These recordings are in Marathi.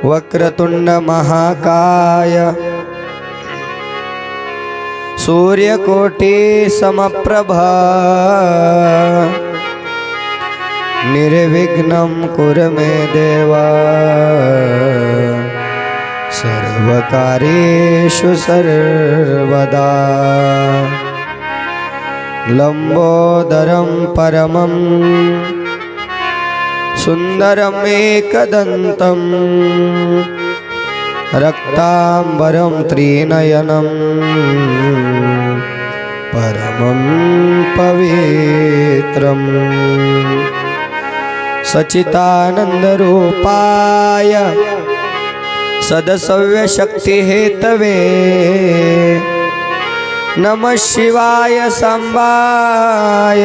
वक्रतुंड महाकाय सूर्यकोटि समप्रभा निर्विघ्नं कुरु मे देवा सर्वकार्येषु सर्वदा लंबोदरं परमं सुंदरमेकदन्तं रक्तांबरं त्रिनयनं परमं पवित्रं सच्चिदानन्दरूपाय सदसव्यशक्तिहेतवे नमः शिवाय सांबाय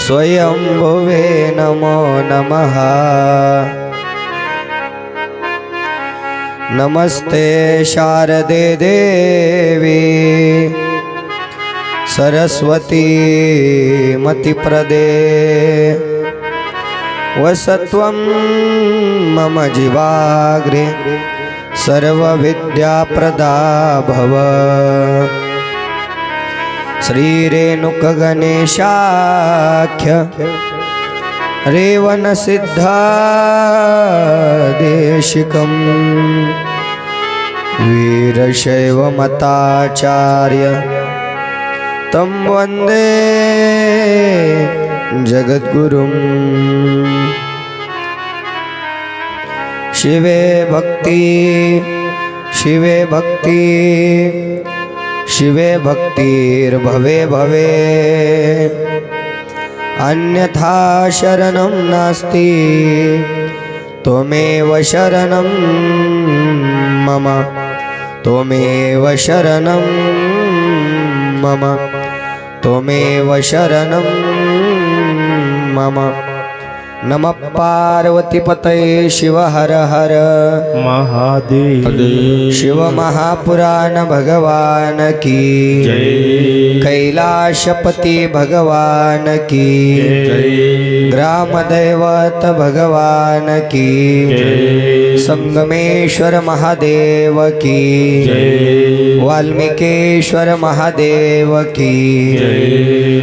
स्वयंभुवे नमो नमः। नमस्ते शारदे देवी सरस्वती मतिप्रदे वसत्वं मम जीवाग्रे सर्वविद्याप्रदा भव। श्रीरेणुकगणेशाख्य रेवणसिद्धादेशिकं वीरशैवमताचार्य तं वन्दे जगद्गुरुं। शिवे भक्ति शिवे भक्ति शिवे भक्तिर्भवे भवे अन्यथा शरणं नास्ति त्वमेव शरणं मम त्वमेव शरणं मम त्वमेव शरणं मम। नमः पार्वतीपतये शिव हर हर महादेव। शिव महापुराण भगवान की जय। कैलाशपति भगवान की जय। ग्राम दैवत भगवान की जय। संगमेश्वर महादेव की जय। वाल्मीकेश्वर महादेव की जय।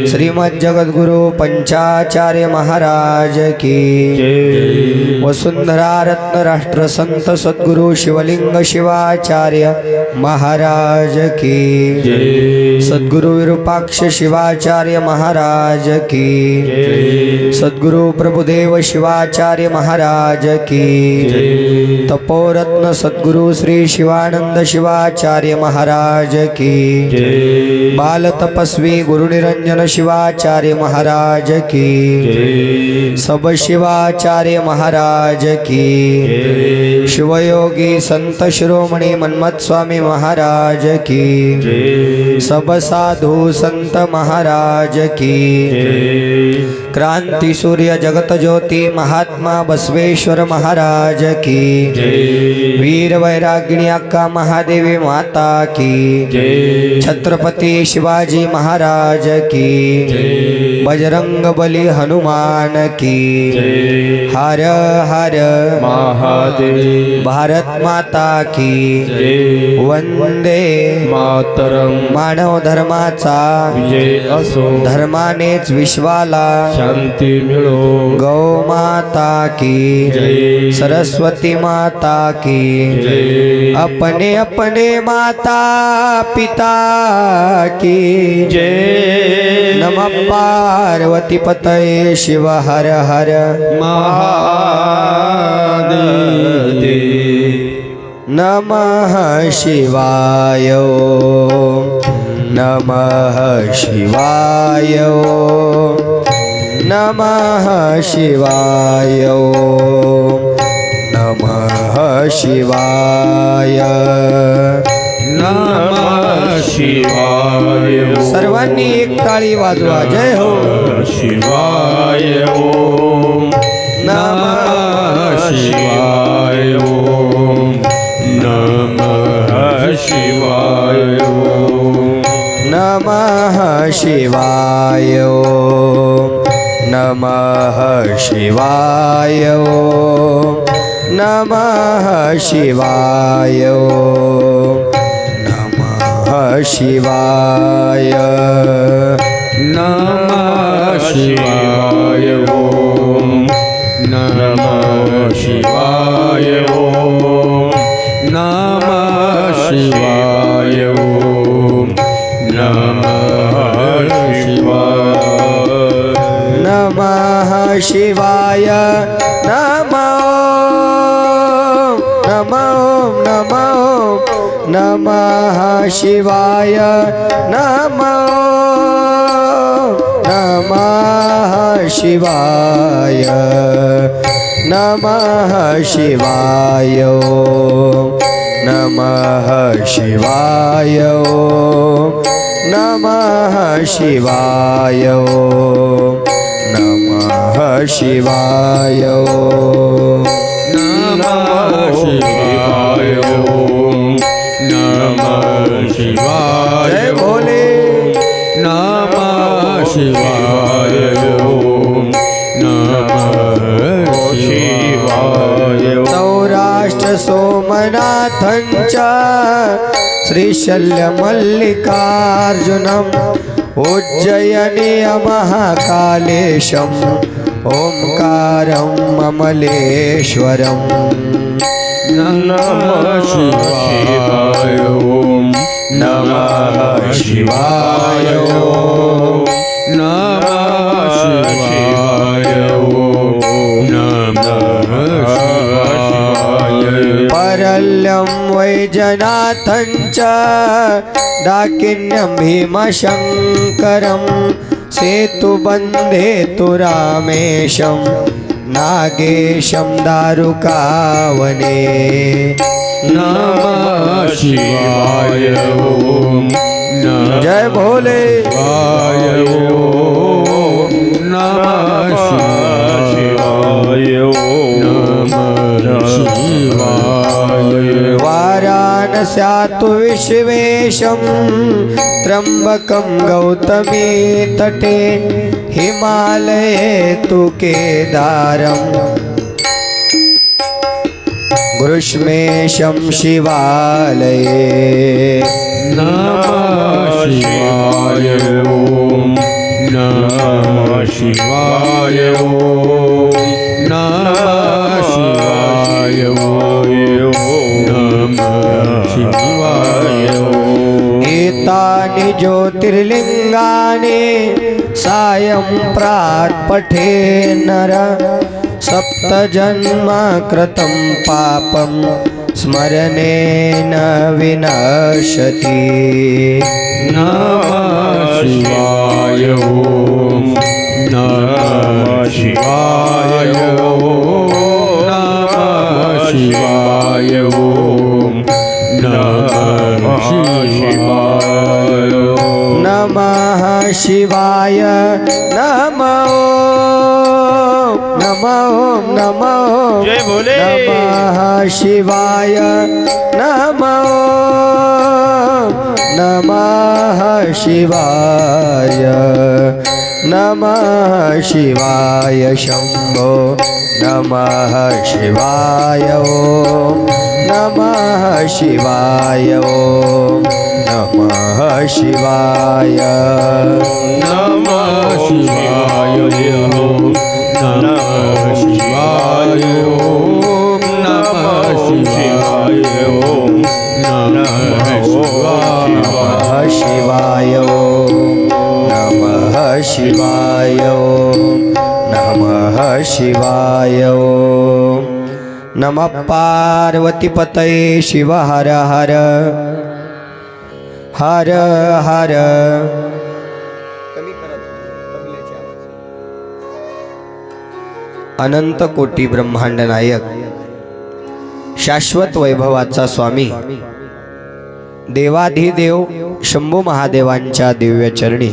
श्रीमद् जगद्गुरु पंचाचार्य महाराज की जय। वसुंधरा रत्न राष्ट्र संत सद्गुरु शिवलिंग शिवाचार्य महाराज की जय। सद्गुरु विरूपाक्ष शिवाचार्य महाराज की जय। सद्गुरु प्रभुदेव शिवाचार्य महाराज की जय। तपोरत्न सद्गुरु श्री शिवानंद शिवाचार्य महाराज की जय। बाल तपस्वी गुरु निरंजन शिवाचार्य महाराज की जय। सब शिवाचार्य महाराज की जय। शिवयोगी संत शिरोमणि मन्मथ स्वामी महाराज की जय। सब साधु संत महाराज की जय। क्रांति सूर्य जगत ज्योति महात्मा बसवेश्वर महाराज की जय। वीर वैरागिणी अक्का महादेवी माता की जय। छत्रपति शिवाजी महाराज की जय। बजरंग बली हनुमान की जय। हर हर महादेव। भारत माता की जय। वंदे मातरम। मानव धर्माचा विजय असो। धर्मानेच विश्वाला शांती मिळो। गौ माता की जय। सरस्वती माता की जय। अपने अपने माता पिता की जय। नमः पार्वती पतये शिव हर हर महादेव। नमः शिवाय नमः शिवाय नमः शिवाय नमः शिवाय नमः शिवाय। सर्वांनी एक टाळी वाजवा जय हो। शिवाय ओम नमः शिवाय ओम नमः शिवाय ओम नमः शिवाय ओम नमः शिवाय ओम नमः शिवाय ओम नमः शिवाय नमः शिवाय ओम नमः शिवाय ओम नमः शिवाय ओम नमः शिवाय नमः शिवाय नमो नमो नमो नमः शिवाय नमो नमः शिवाय नमः शिवाय नमः शिवाय नमः शिवाय नमः शिवाय नमः शिवाय ओम नमः शिवाय जय भोले नमः शिवाय ओम नमः शिवाय सौराष्ट्र सोमनाथञ्च श्रीशल्यमल्लिकार्जुनम् उज्जयिनी महाकालेशम् ओंकारं ममलेश्वरम् नमः शिवाय ओम नमः शिवाय ओम नमः शिवाय ओम नमः शिवाय परल्यं वैजनाथञ्च डाकिन्यं भीमशङ्करं सेतुबन्धेतु रामेशं नागेशं दारुकावने नमः शिवाय ओम जय भोले शिवाय ओम नमः शिवाय ओम नमः शिवाय वाराणस्यातु विश्वेशं त्र्यम्बकं गौतमी तटे हिमालये तु केदारं गृष्मेशं शिवालये नमः शिवाय ओम नमः शिवाय ओम नमः शिवाय ओम नमः शिवाय ओम एतानि ज्योतिर्लिङ्गानि सायं प्रात्पठे नर सप्तजन्म कृतं पापं स्मरणेन विनश्यति नमः शिवाय ओम नमः शिवाय ओम नमः शिवाय ओम नमः शिवाय नमः शिवाय नमो नमो नमो जय भोले नमः शिवाय नमो नमः शिवाय नमः शिवाय शम्भो नमः शिवाय ओम नमः शिवाय ओम नमः शिवाय नमः शिवाय ओम नमः शिवाय ओम नमः शिवाय ओम नमः नमः शिवाय शिवाय ओम नमः शिवाय ओम नमः शिवाय ओम नमः पार्वतीपतये शिव हर हर हर हर अनंत कोटी ब्रह्मांड नायक शाश्वत वैभवाचा स्वामी देवाधिदेव शंभू महादेवांच्या दिव्य चरणी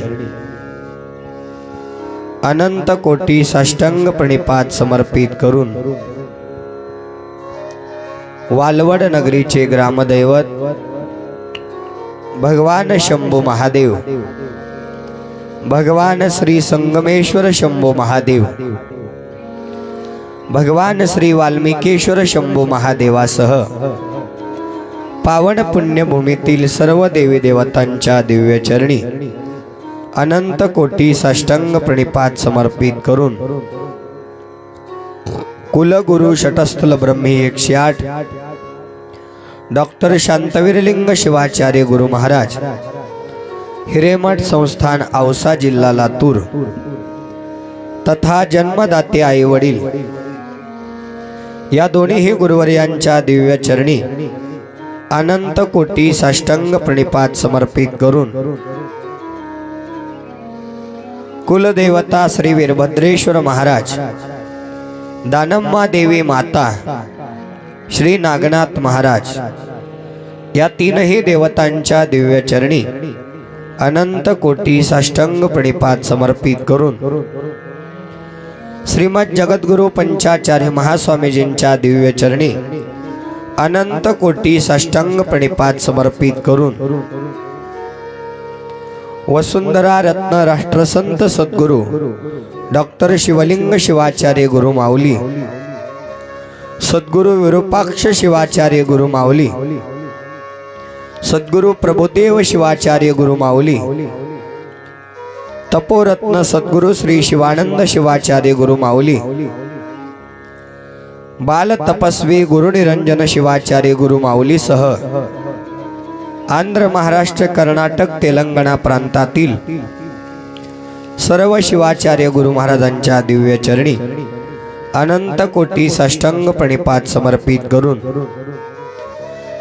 अनंत कोटी साष्टांग प्रणिपात समर्पित करून वालवड नगरीचे ग्रामदैवत भगवान शंभू महादेव, भगवान श्री संगमेश्वर शंभू महादेव, भगवान श्री वाल्मिकेश्वर शंभू महादेवासह पावन पुण्यभूमीतील सर्व देवी देवतांच्या दिव्य चरणी अनंत कोटी साष्टांग प्रणिपात समर्पित करून कुलगुरु शटस्थल ब्रह्मी 108 डॉक्टर शांतवीरलिंग शिवाचार्य गुरु महाराज, हिरेमठ संस्थान औसा जिल्हा लातूर तथा जन्मदाते आई वडील या दोन्ही गुरुवर्यांच्या दिव्य चरणी अनंत कोटी साष्टांग प्रणिपात समर्पित करून कुलदेवता श्री वीरभद्रेश्वर महाराज, दानम्मा देवी माता, श्री नागनाथ महाराज या तीनही देवतांच्या दिव्य चरणी अनंत कोटी साष्टांग प्रणिपात समर्पित करून श्रीमद जगद्गुरु पंचाचार्य महास्वामीजींच्या दिव्य चरणी अनंत कोटी साष्टांग प्रणिपात समर्पित करून वसुंधरा रत्न राष्ट्रसंत सद्गुरु डॉक्टर शिवलिंग शिवाचार्य गुरु माऊली, सद्गुरु विरूपाक्ष शिवाचार्य गुरु माऊली, सद्गुरु प्रभुदेव शिवाचार्य गुरु माऊली, तपोरत्न सद्गुरु श्री शिवानंद शिवाचार्य गुरु माऊली, बाल तपस्वी गुरुनिरंजन शिवाचार्य गुरु माऊली सह आंध्र, महाराष्ट्र, कर्नाटक, तेलंगणा प्रांतातील सर्व शिवाचार्य गुरु महाराजांच्या दिव्य चरणी अनंत कोटी साष्टांग प्रणिपात समर्पित करून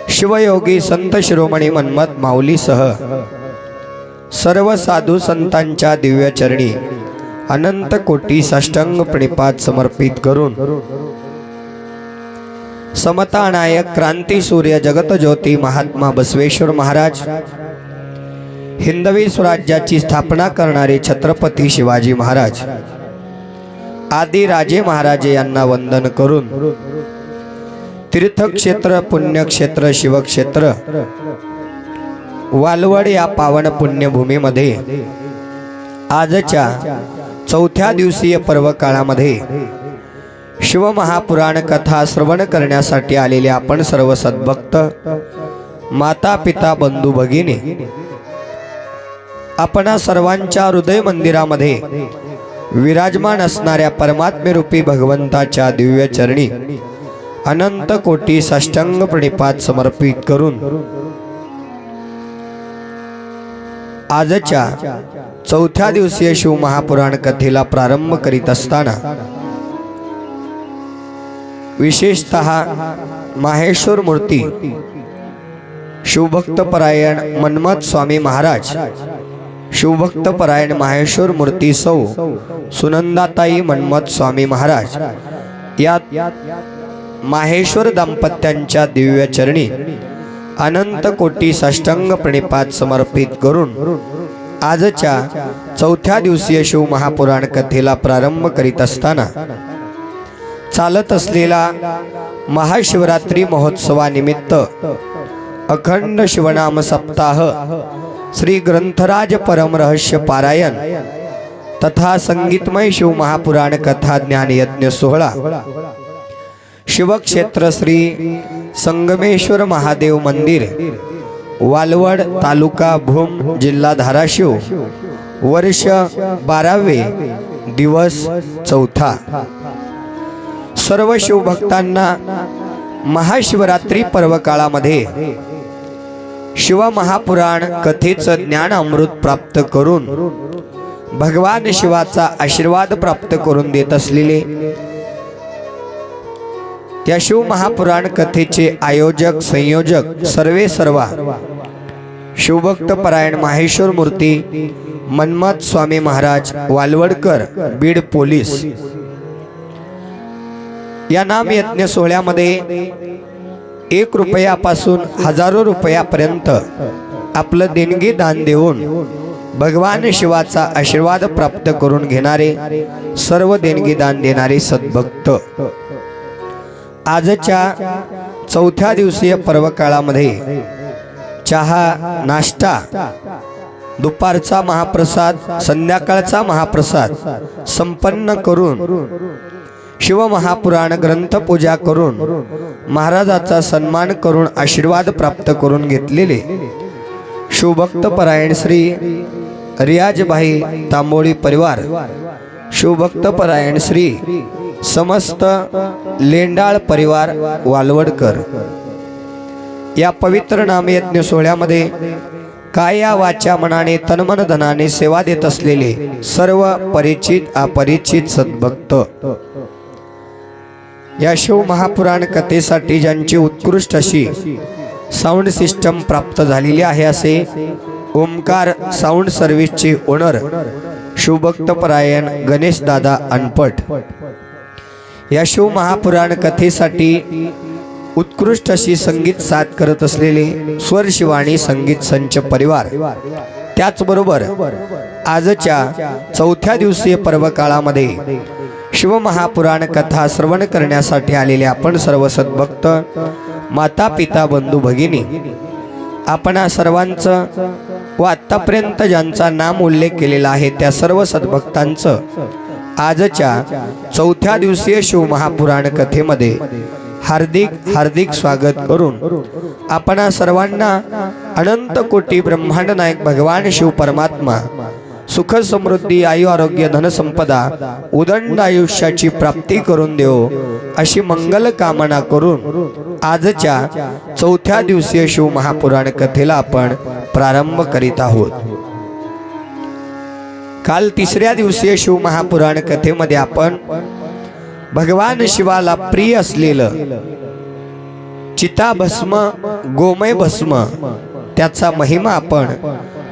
शिवयोगी संत शिरोमणी मन्मथ माऊली सह सर्व साधू संतांच्या दिव्य चरणी अनंत कोटी साष्टांग प्रणिपात समर्पित करून समता नायक, क्रांती सूर्य, जगत ज्योती महात्मा बसवेश्वर महाराज, हिंदवी स्वराज्याची स्थापना करणारे छत्रपती शिवाजी महाराज आदी राजे महाराजे यांना वंदन करून तीर्थक्षेत्र, पुण्यक्षेत्र, शिवक्षेत्र वालवड या पावन पुण्यभूमीमध्ये आजच्या चौथ्या दिवसीय पर्व काळामध्ये शिवमहापुराण कथा श्रवण करण्यासाठी आलेले आपण सर्व सद्भक्त, माता पिता, बंधू भगिनी, आपणा सर्वांच्या हृदय मंदिरामध्ये विराजमान असणाऱ्या परमात्मेरूपी भगवंताच्या दिव्य चरणी अनंत कोटी साष्टांग प्रणिपात समर्पित करून आजच्या चौथ्या दिवसीय शिवमहापुराण कथेला प्रारंभ करीत असताना विशेषतः माहेश्वर मूर्ती शिवभक्तपरायण मन्मथ स्वामी महाराज, शिवभक्तपरायण माहेश्वर मूर्ती सौ सुनंदाताई मन्मथ स्वामी महाराज या माहेश्वर दाम्पत्यांच्या दिव्य चरणी अनंत कोटी साष्टांग प्रणिपात समर्पित करून आजच्या चौथ्या दिवसीय शिवमहापुराण कथेला प्रारंभ करीत असताना चालत असलेला महाशिवरात्री महोत्सवानिमित्त अखंड शिवनाम सप्ताह, श्री ग्रंथराज परम रहस्य पारायण तथा संगीतमय शिवमहापुराण कथा ज्ञान यज्ञ सोहळा शिवक्षेत्र श्री संगमेश्वर महादेव मंदिर, वालवड, तालुका भूम, जिल्हा धाराशिव, वर्ष 12वे, दिवस 4. सर्व शिवभक्तांना महाशिवरात्री पर्व काळामध्ये शिवमहापुराण कथेचं ज्ञान अमृत प्राप्त करून भगवान शिवाचा आशीर्वाद प्राप्त करून देत असलेले या शिवमहापुराण कथेचे आयोजक, संयोजक सर्वा शिवभक्तपरायण माहेश्वर मूर्ती मन्मथ स्वामी महाराज वालवडकर, बीड पोलीस या नाम यज्ञ सोहळ्यामध्ये 1 रुपयापासून हजारो रुपयापर्यंत आपलं देणगी दान देऊन भगवान शिवाचा आशीर्वाद प्राप्त करून घेणारे सर्व देणगी दान देणारे सद्भक्त आजच्या चौथ्या दिवसीय पर्व काळामध्ये चहा नाश्ता, दुपारचा महाप्रसाद, संध्याकाळचा महाप्रसाद संपन्न करून शिवमहापुराण ग्रंथ पूजा करून महाराजाचा सन्मान करून आशीर्वाद प्राप्त करून घेतलेले शिवभक्त परायण श्री रियाजभाई तांबोळी परिवार, शिवभक्त परायण श्री समस्त लेंडाळ परिवार वालवडकर या पवित्र नामयज्ञ सोहळ्यामध्ये काया वाचा मनाने तनमन धनाने सेवा देत असलेले सर्व परिचित अपरिचित सद्भक्त, या शिव महापुराण कथेसाठी ज्यांची उत्कृष्ट अशी साऊंड सिस्टम प्राप्त झालेली आहे असे ओमकार साऊंड सर्व्हिसचे ओनर शिवभक्त परायण गणेश दादा अनपट, या शिव महापुराण कथेसाठी उत्कृष्ट अशी संगीत साथ करत असलेले स्वर शिवाणी संगीत संच परिवार, त्याचबरोबर आजच्या चौथ्या दिवसीय पर्व काळामध्ये शिवमहापुराण कथा श्रवण करण्यासाठी आलेले आपण सर्व सद्भक्त माता पिता बंधू भगिनी, आपण सर्वांचं व आतापर्यंत ज्यांचा नाम उल्लेख केलेला आहे त्या सर्व सद्भक्तांचं आजच्या चौथ्या दिवसीय शिवमहापुराण कथेमध्ये हार्दिक हार्दिक स्वागत करून आपण सर्वांना अनंत कोटी ब्रह्मांड नायक भगवान शिव परमात्मा सुख समृद्धी आयु आरोग्य धनसंपदा उदंड आयुष्याची प्राप्ती करून देव अशी मंगल कामना करून आजच्या चौथ्या दिवसीय शिव महापुराण कथेला आपण प्रारंभ करीत आहोत। काल तिसऱ्या दिवसीय शिव महापुराण कथेमध्ये आपण भगवान शिवाला प्रिय असलेलं चिताभस्म गोमय भस्म त्याचा महिमा आपण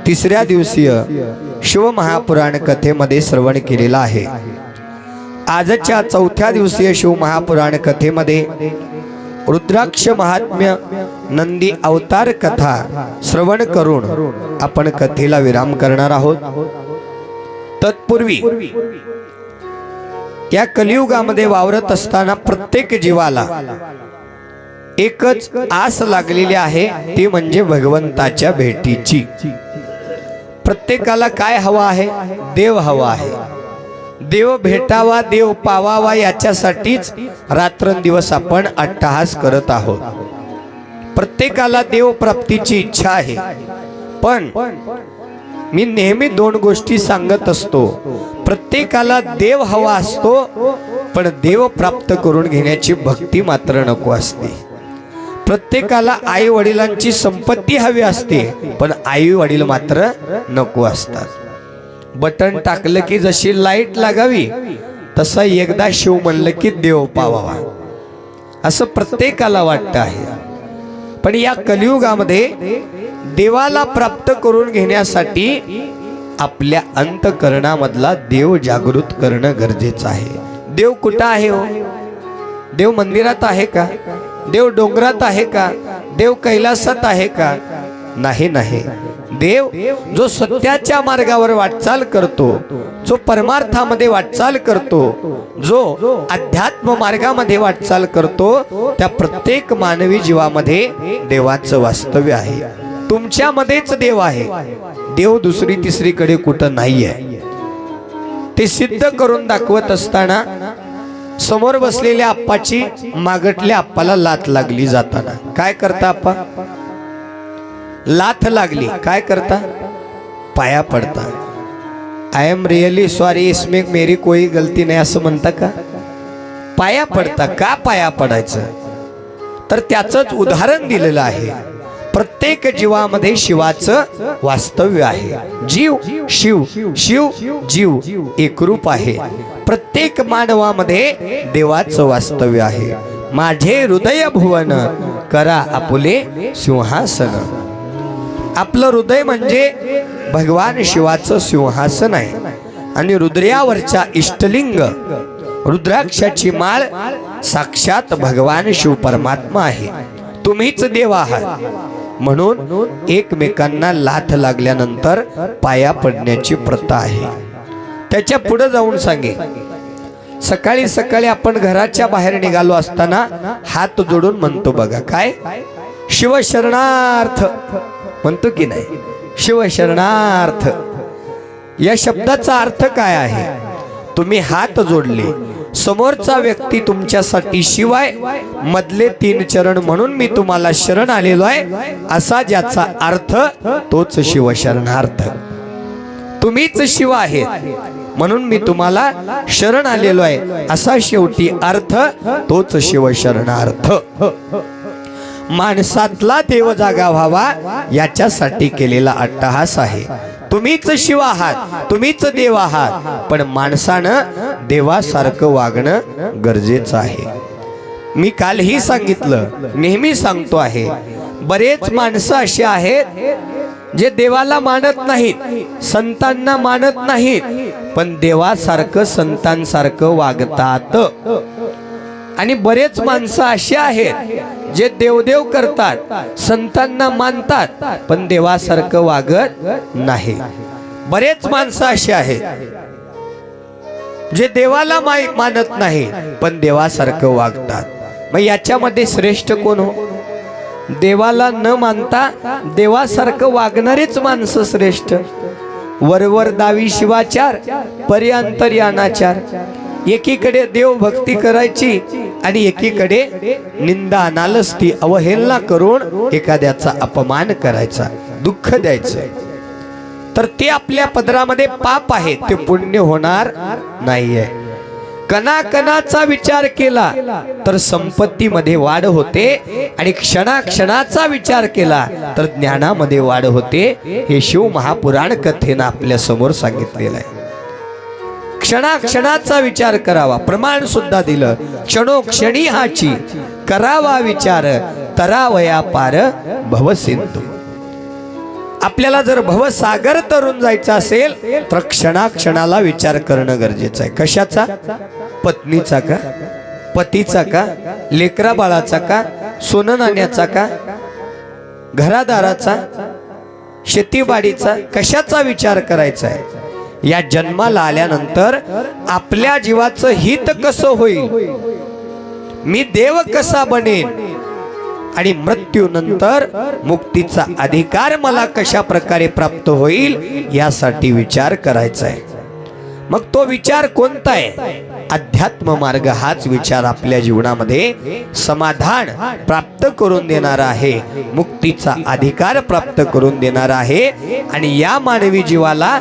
तिसऱ्या दिवसीय शिव महापुराण कथेमध्ये श्रवण केलेला आहे। आजच्या चौथ्या दिवसीय शिव महापुराण कथेमध्ये रुद्राक्ष महात्म्य नंदी अवतार कथा श्रवण करून आपण कथेला विराम करणार आहोत। तत्पूर्वी या कलियुगामध्ये वावरत असताना प्रत्येक जीवाला एकच आस लागलेली आहे, ती म्हणजे भगवंताच्या भेटीची। प्रत्येकाला काय हवा आहे? देव हवा आहे। देव भेटावा, देव पावावा याच्यासाठीच रात्रंदिवस आपण अट्टहास करत आहोत। प्रत्येकाला देव प्राप्तीची इच्छा आहे, पण मी नेहमी दोन गोष्टी सांगत असतो। प्रत्येकाला देव हवा असतो, पण देव प्राप्त करून घेण्याची भक्ती मात्र नको असते। प्रत्येकाला आई वडिलांची संपत्ती हवी असते, पण आई वडील मात्र नको असतात। बटन टाकलं की जशी लाईट लागावी तसं एकदा शिव म्हणलं की देव पावावा असं प्रत्येकाला वाटतं आहे। पण या कलियुगामध्ये देवाला प्राप्त करून घेण्यासाठी आपल्या अंतःकरणामधला देव जागृत करणं गरजेचं आहे। देव कुठं आहे हो? देव मंदिरात आहे का? देव डोंगरात आहे का? देव कैलासात आहे का? नाही नाही। देव जो सत्याच्या मार्गावर वाटचाल करतो, जो परमार्थामध्ये वाटचाल करतो, जो अध्यात्म मार्गामध्ये वाटचाल करतो, त्या प्रत्येक मानवी जीवामध्ये देवाचं वास्तव्य आहे। तुमच्यामध्येच देव आहे। देव दुसरी तिसरीकडे कुठं नाही आहे। ते सिद्ध करून दाखवत असताना समोर बसलेल्या आप्पाची मागटल्या आप्पाला लाथ लागली जाताना काय करता आप्पा? लाथ लागली, काय करता? पाया पडता। आय एम रियली सॉरी, इसमें मेरी कोई गलती नाही असं म्हणता का? पाया पडता। का पाया पडायचं? तर त्याचंच उदाहरण दिलेलं आहे। प्रत्येक जीवामध्ये शिवाचं वास्तव्य आहे। जीव शिव, शिव जीव एकरूप आहे। प्रत्येक मानवामध्ये देवाचं वास्तव्य आहे। माझे हृदय भुवन करा आपुले सिंहासन। आपलं हृदय म्हणजे भगवान शिवाचं सिंहासन आहे आणि रुद्रावरच्या इष्टलिंग रुद्राक्षाची माळ साक्षात भगवान शिव परमात्मा आहे। तुम्हीच देव आहात, म्हणून एकमेकांना लाथ लागल्यानंतर पाया पडण्याची प्रथा आहे। त्याच्या पुढे जाऊन सांगे, सकाळी सकाळी आपण घराच्या बाहेर निघालो असताना हात जोडून म्हणतो बघा, काय? शिवशरणार्थ म्हणतो की नाही? शिवशरणार्थ या शब्दाचा अर्थ काय आहे? तुम्ही हात जोडले, समोरचा व्यक्ती तुमच्यासाठी शिवाय मधले 3 चरण म्हणून मी तुम्हाला शरण आलेलो आहे, असा ज्याचा अर्थ तोच शिवशरणार्थ. तुम्हीच शिव आहेत म्हणून मी तुम्हाला शरण आलेलो आहे, असा शेवटी अर्थ तोच शिवशरणार्थ. माणसातला देव जागा व्हावा याच्यासाठी केलेला अट्टहास आहे. तुम्हीच शिव आहात, तुम्हीच देव आहात, पण माणसानं देवासारखं वागणं गरजेचं आहे. मी कालही सांगितलं, नेहमी सांगतो आहे, बरेच माणसं अशी आहेत जे देवाला मानत नाहीत, संतांना मानत नाहीत, पण देवासारखं संतांसारखं वागतात. आणि बरेच माणसं अशी आहेत जे देवदेव करतात, संतांना मानतात, पण देवासारखं वागत नाही. बरेच माणसं अशी आहेत जे देवाला मानत नाही, पण देवासारखं वागतात. मग याच्यामध्ये श्रेष्ठ कोण हो? देवाला न मानता देवासारखं वागणारेच माणसं श्रेष्ठ. वरवर दावी शिवाचार, पर्यांतर्यानाचार. एकीकडे देवभक्ती करायची आणि एकीकडे निंदा, नालस्ती, अवहेलना करून एखाद्याचा अपमान करायचा, दुःख द्यायचं, तर ते आपल्या पदरामध्ये पाप आहे, ते पुण्य होणार नाहीये. कणाकणाचा विचार केला तर संपत्तीमध्ये वाढ होते, आणि क्षणाक्षणाचा विचार केला तर ज्ञानामध्ये वाढ होते. हे शिव महापुराण कथेनं आपल्या समोर सांगितलेलं आहे. क्षणाक्षणाचा विचार करावा, प्रमाण सुद्धा दिलं. क्षणोक्षणी हाची करावा विचार, तरावया पार भवसिंधू. आपल्याला जर भवसागर तरून जायचं असेल तर क्षणाक्षणाला विचार करणं गरजेचं आहे. कशाचा? पत्नीचा का, पतीचा का, लेकरा बाळाचा का, सोनं नाण्याचा का, घरादाराचा, शेतीबाडीचा, कशाचा विचार करायचा आहे? या जन्माला आल्यानंतर आपल्या जीवाचं हित कसं होईल, मी देव कसा बनेन, आणि मृत्यूनंतर मुक्तीचा अधिकार मला कशा प्रकारे प्राप्त होईल, यासाठी विचार करायचा आहे. मग तो विचार कोणता आहे? अध्यात्म मार्ग हाच विचार आपल्या जीवनामध्ये समाधान प्राप्त करून देणारा आहे, मुक्तीचा अधिकार प्राप्त करून देणारा आहे, आणि या मानवी जीवाला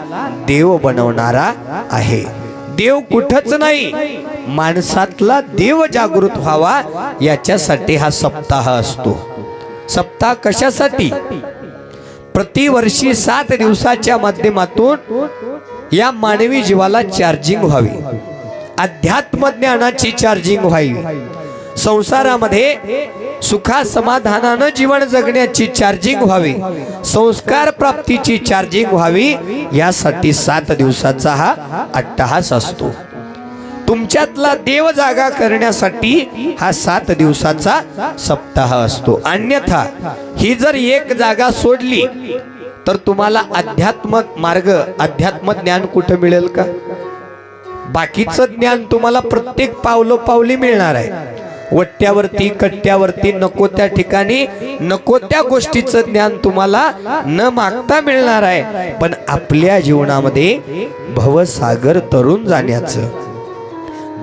देव बनवणारा आहे. देव कुठंच नाही, माणसातला देव जागृत व्हावा याच्यासाठी हा सप्ताह असतो. सप्ताह कशासाठी? प्रतिवर्षी 7 दिवसाच्या माध्यमातून या मानवी जीवाला चार्जिंग व्हावी, अध्यात्म ज्ञानाची चार्जिंग व्हावी, संसारामध्ये सुखा समाधानानं जीवन जगण्याची चार्जिंग व्हावी, संस्कार प्राप्तीची चार्जिंग व्हावी, यासाठी 7 दिवसाचा हा अट्टहास असतो. तुमच्यातला देव जागा करण्यासाठी हा 7 दिवसाचा सप्ताह असतो. अन्यथा ही जर एक जागा सोडली तर तुम्हाला अध्यात्म मार्ग, अध्यात्म ज्ञान कुठं मिळेल का? बाकीचं ज्ञान तुम्हाला प्रत्येक पावलोपावली मिळणार आहे. वट्ट्यावरती, कट्ट्यावरती, नको त्या ठिकाणी नको त्या गोष्टीचं ज्ञान तुम्हाला न मागता मिळणार आहे. पण आपल्या जीवनामध्ये भवसागर तरून जाण्याचं,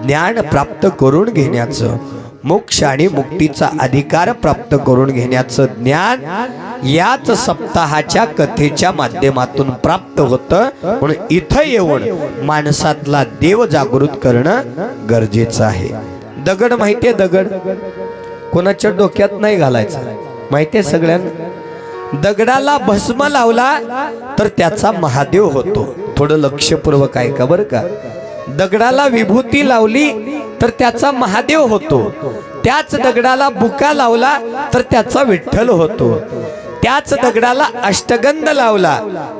ज्ञान प्राप्त करून घेण्याचं, मोक्ष आणि मुक्तीचा अधिकार प्राप्त करून घेण्याचं ज्ञान याच सप्ताहाच्या कथेच्या माध्यमातून प्राप्त होतं. म्हणून इथं येऊन माणसातला देव जागृत करणं गरजेचं आहे. दगड माहितीये? दगड कोणाच्या डोक्यात नाही घालायचा, माहितीये सगळ्यांना. दगडाला भस्म लावला तर त्याचा महादेव होतो. थोडं लक्षपूर्वक ऐका बरं का. दगडाला विभूती लावली तर त्याचा महादेव होतो. त्याच दगडाला बुका लावला तर त्याचा विठ्ठल होतो. त्याच दगडाला अष्टगंध लावला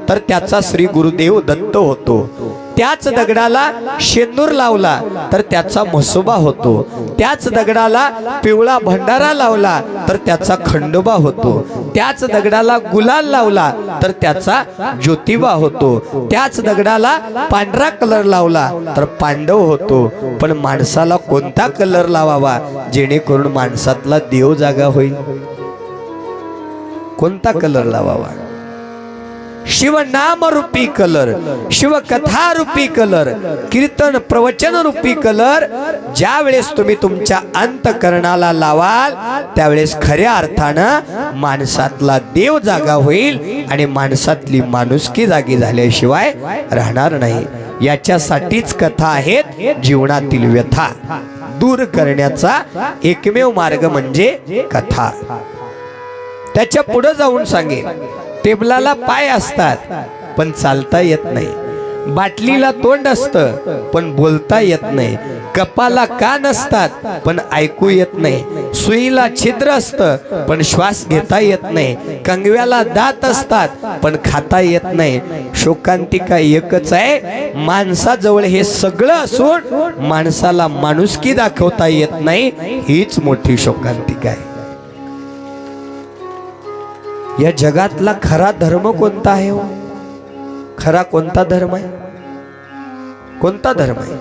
तर त्याचा श्री गुरुदेव दत्त होतो. त्याच दगडाला शेंदूर लावला तर त्याचा म्हसोबा होतो. त्याच दगडाला पिवळा भंडारा लावला तर त्याचा खंडोबा होतो. त्याच दगडाला गुलाल लावला तर त्याचा ज्योतिबा होतो. त्याच दगडाला पांढरा कलर लावला तर पांडव होतो. पण माणसाला कोणता कलर लावावा जेणेकरून माणसातला देव जागा होईल? कोणता कलर लावावा? शिवनाम रूपी कलर, शिवकथा रूपी कलर, कीर्तन प्रवचन रूपी कलर ज्या वेळेस तुम्ही तुमच्या अंतकरणाला लावाल त्यावेळेस खऱ्या अर्थानं माणसातला देव जागा होईल आणि माणसातली माणुसकी जागी झाल्याशिवाय राहणार नाही. याच्यासाठीच कथा आहेत जीवनातील व्यथा दूर करण्याचा एकमेव मार्ग म्हणजे कथा. त्याच्या पुढे जाऊन सांगे, टेबलाला पाय असतात पण चालता येत नाही, बाटलीला तोंड असतं पण बोलता येत नाही, कपाला कान असतात पण ऐकू येत नाही, सुईला छिद्र असतं पण श्वास घेता येत नाही, कंगव्याला दात असतात पण खाता येत नाही. शोकांतिका एकच आहे, माणसाजवळ हे सगळं असून माणसाला माणुसकी दाखवता येत नाही, हीच मोठी शोकांतिका आहे. या जगातला खरा धर्म कोणता आहे हो? खरा कोणता धर्म आहे? कोणता धर्म आहे?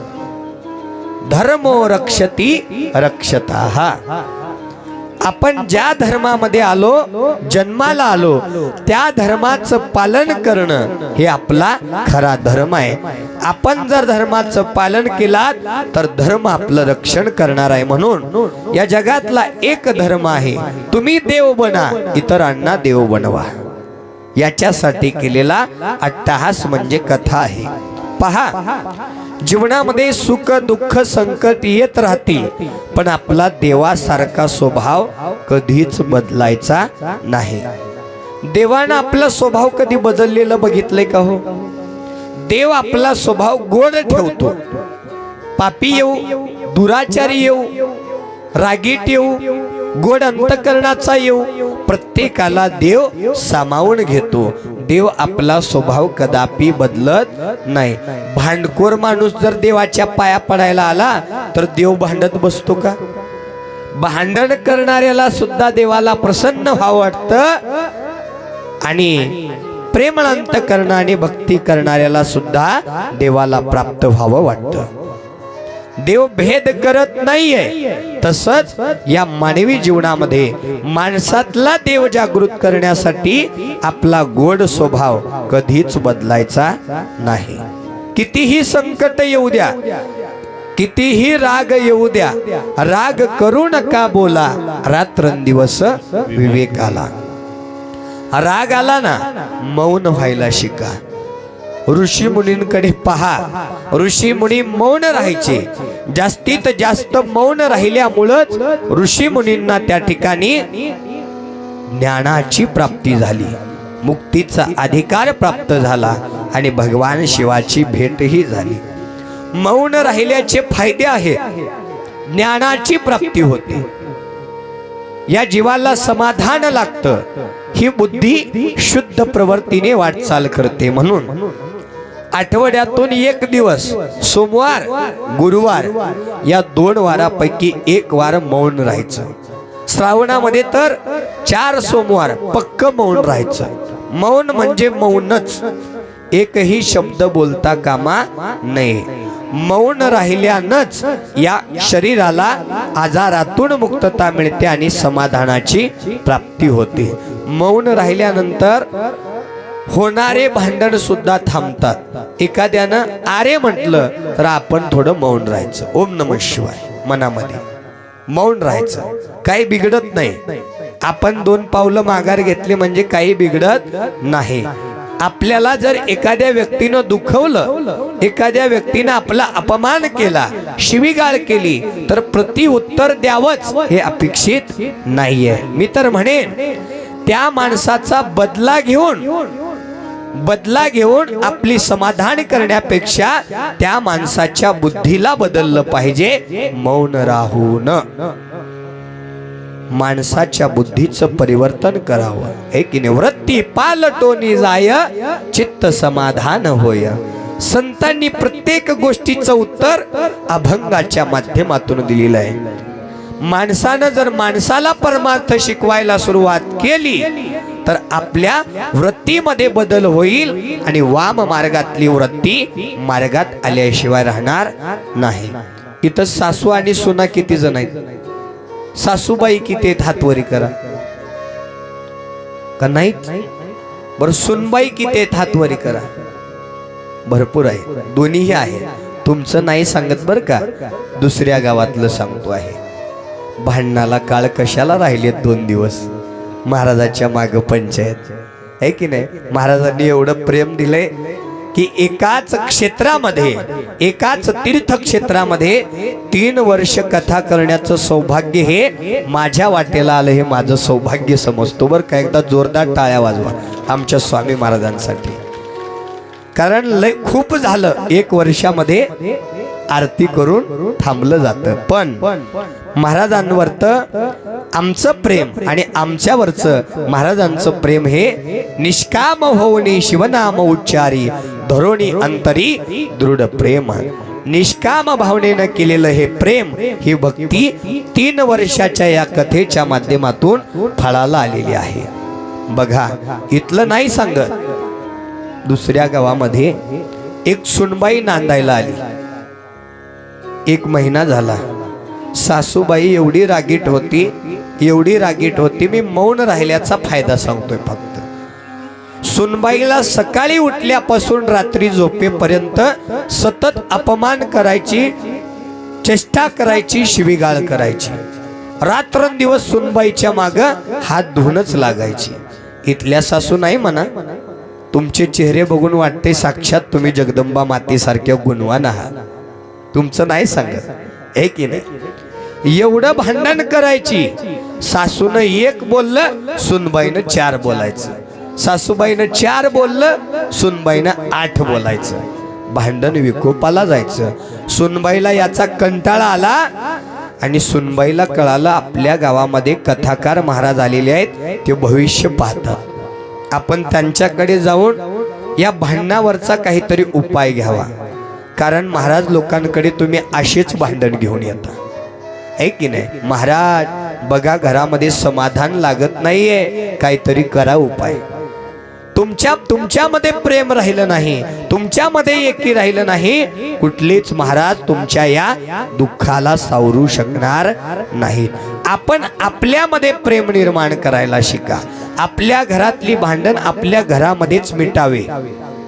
धर्मो रक्षती रक्षताः. आपण ज्या धर्मामध्ये आलो, जन्माला आलो, त्या धर्माचं पालन करणं हे आपला खरा धर्म आहे. आपण जर धर्माचं पालन केलात तर धर्म आपलं रक्षण करणार आहे. म्हणून या जगातला एक धर्म आहे, तुम्ही देव बना, इतरांना देव बनवा. याच्यासाठी केलेला अट्टहास म्हणजे कथा आहे. पहा, जीवनामध्ये सुख दुःख संकट येत राहतील पण आपला देवासारखा स्वभाव कधीच बदलायचा नाही. देवानं आपला स्वभाव कधी बदललेलं बघितलंय का हो? देव आपला स्वभाव गोड ठेवतो. पापी येऊ, दुराचारी येऊ, रागीट येऊ, गोड अंतकरणाचा येऊ, प्रत्येकाला देव सामावून घेतो. देव आपला स्वभाव कदापि बदलत नाही. भांडखोर माणूस जर देवाच्या पाया पडायला आला तर देव भांडत बसतो का? भांडण करणाऱ्याला सुद्धा देवाला प्रसन्न व्हावं वाटतं आणि प्रेमळ अंतकरणाने भक्ती करणाऱ्याला सुद्धा देवाला प्राप्त व्हावं वाटतं. देव भेद करत नाहीये. तसंच या मानवी जीवनामध्ये माणसातला देव जागृत करण्यासाठी आपला गोड स्वभाव कधीच बदलायचा नाही. कितीही संकट येऊ द्या, कितीही राग येऊ द्या, राग करू नका बोला, रात्रंदिवस विवेक आला. राग आला ना, मौन व्हायला शिका. ऋषी मुनींकडे पहा, ऋषी मुनी मौन राहायचे. जास्तीत जास्त मौन राहिल्यामुळेच ऋषी मुनींना त्या ठिकाणी ज्ञानाची प्राप्ती झाली, मुक्तीचा अधिकार प्राप्त झाला आणि भगवान शिवाची भेटही झाली. मौन राहिल्याचे फायदे आहेत. ज्ञानाची प्राप्ती होते, या जीवाला समाधान लागतं, ही बुद्धी शुद्ध प्रवृत्तीने वाटचाल करते. म्हणून आठवड्यातून एक दिवस सोमवार गुरुवार या 2 वारापैकी 1 वार मौन राहायचं. श्रावणामध्ये तर 4 सोमवार पक्क मौन राहायचं. मौन म्हणजे मौनच, एकही शब्द बोलता कामा नये. मौन राहिल्यानंच या शरीराला आजारातून मुक्तता मिळते आणि समाधानाची प्राप्ती होते. मौन राहिल्यानंतर होणारे भांडण सुद्धा थांबतात. एखाद्यानं आरे म्हटलं तर आपण थोडं मौन राहायचं, ओम नमः शिवाय मनामध्ये मौन राहायचं, काही बिघडत नाही. आपण 2 पावलं माघार घेतली म्हणजे काही बिघडत नाही. आपल्याला जर एखाद्या व्यक्तीनं दुखवलं, एखाद्या व्यक्तीनं आपला अपमान केला, शिवीगाळ केली तर प्रत्युत्तर द्यावंच हे अपेक्षित नाहीये. मी तर म्हणेन त्या माणसाचा बदला घेऊन आपली समाधान करण्यापेक्षा त्या माणसाच्या बुद्धीला बदललं पाहिजे. मौन राहून माणसाच्या बुद्धीचं परिवर्तन करावं. एक निवृत्ती पालटोनी जाय, चित्त समाधान होय. संतांनी प्रत्येक गोष्टीचं उत्तर अभंगाच्या माध्यमातून दिलेलं आहे. माणसानं जर माणसाला परमार्थ शिकवायला सुरुवात केली तर आपल्या वृत्तीमध्ये बदल होईल आणि वाम मार्गातली वृत्ती मार्गात आल्याशिवाय राहणार नाही. इथं सासू आणि सुना किती जण आहेत? सासूबाई किती आहेत? हात वरी करा. का नाहीत? बरं सुनबाई किती आहेत हातवरी करा. भरपूर आहे, दोन्हीही आहे. तुमचं नाही सांगत बरं का, दुसऱ्या गावातलं सांगतो आहे. भांडणाला काळ कशाला राहिलेत 2 दिवस. महाराजाच्या माग पंचायत आहे की नाही. महाराजांनी एवढं प्रेम दिलंय की एकाच क्षेत्रामध्ये, एकाच तीर्थक्षेत्रामध्ये 3 वर्ष कथा करण्याचं सौभाग्य हे माझ्या वाटेला आलं. हे माझं सौभाग्य समजतो बरं का. एकदा जोरदार टाळ्या वाजवा आमच्या स्वामी महाराजांसाठी. कारण लय खूप झालं 1 वर्षामध्ये आरती करून थांबलं जातं. पण महाराजांवरचं आमचं प्रेम आणि आमच्यावरचं महाराजांचं प्रेम हे निष्काम होऊनी शिवनाम उच्चारी धरोणी अंतरी दृढ प्रेम. निष्काम भावनेनं केलेलं हे प्रेम, ही भक्ती 3 वर्षाच्या या कथेच्या माध्यमातून फळाला आलेली आहे. बघा, इथलं नाही सांगत, दुसऱ्या गावामध्ये एक सुनबाई नांदायला आली. 1 महिना झाला. सासूबाई एवढी रागीट होती, एवढी रागीट होती, मी मौन राहिल्याचा फायदा सांगतोय फक्त. सुनबाईला सकाळी उठल्यापासून रात्री झोपेपर्यंत सतत अपमान करायची, चेष्टा करायची, शिवीगाळ करायची. रात्रंदिवस सुनबाईच्या माग हात धुवूनच लागायची. इथल्या सासू नाही म्हणा, तुमचे चेहरे बघून वाटते साक्षात तुम्ही जगदंबा मातेसारख्या गुणवान आहात. तुमचं नाही सांगत आहे की नाही. एवढं भांडण करायची. सासूनं 1 बोललं, सुनबाईनं 4 बोलायचं. सासूबाईनं 4 बोललं, सुनबाईनं 8 बोलायचं. भांडण विकोपाला जायचं. सुनबाईला याचा कंटाळा आला आणि सुनबाईला कळालं आपल्या गावामध्ये कथाकार महाराज आलेले आहेत, ते भविष्य पाहतात. आपण त्यांच्याकडे जाऊन या भांडणावरचा काहीतरी उपाय घ्यावा. कारण महाराज लोकांकडे तुम्ही असेच भांडण घेऊन येता आहे की नाही. महाराज बघा, घरामध्ये समाधान लागत नाहीये, काहीतरी करा उपाय. तुमच्यामध्ये प्रेम राहिलं नाही, तुमच्यामध्ये एकी राहिलं नाही, कुठलेच महाराज तुमच्या या दुःखाला सावरू शकणार नाहीत. आपण आपल्यामध्ये प्रेम निर्माण करायला शिका. आपल्या घरातली भांडण आपल्या घरामध्येच मिटावे.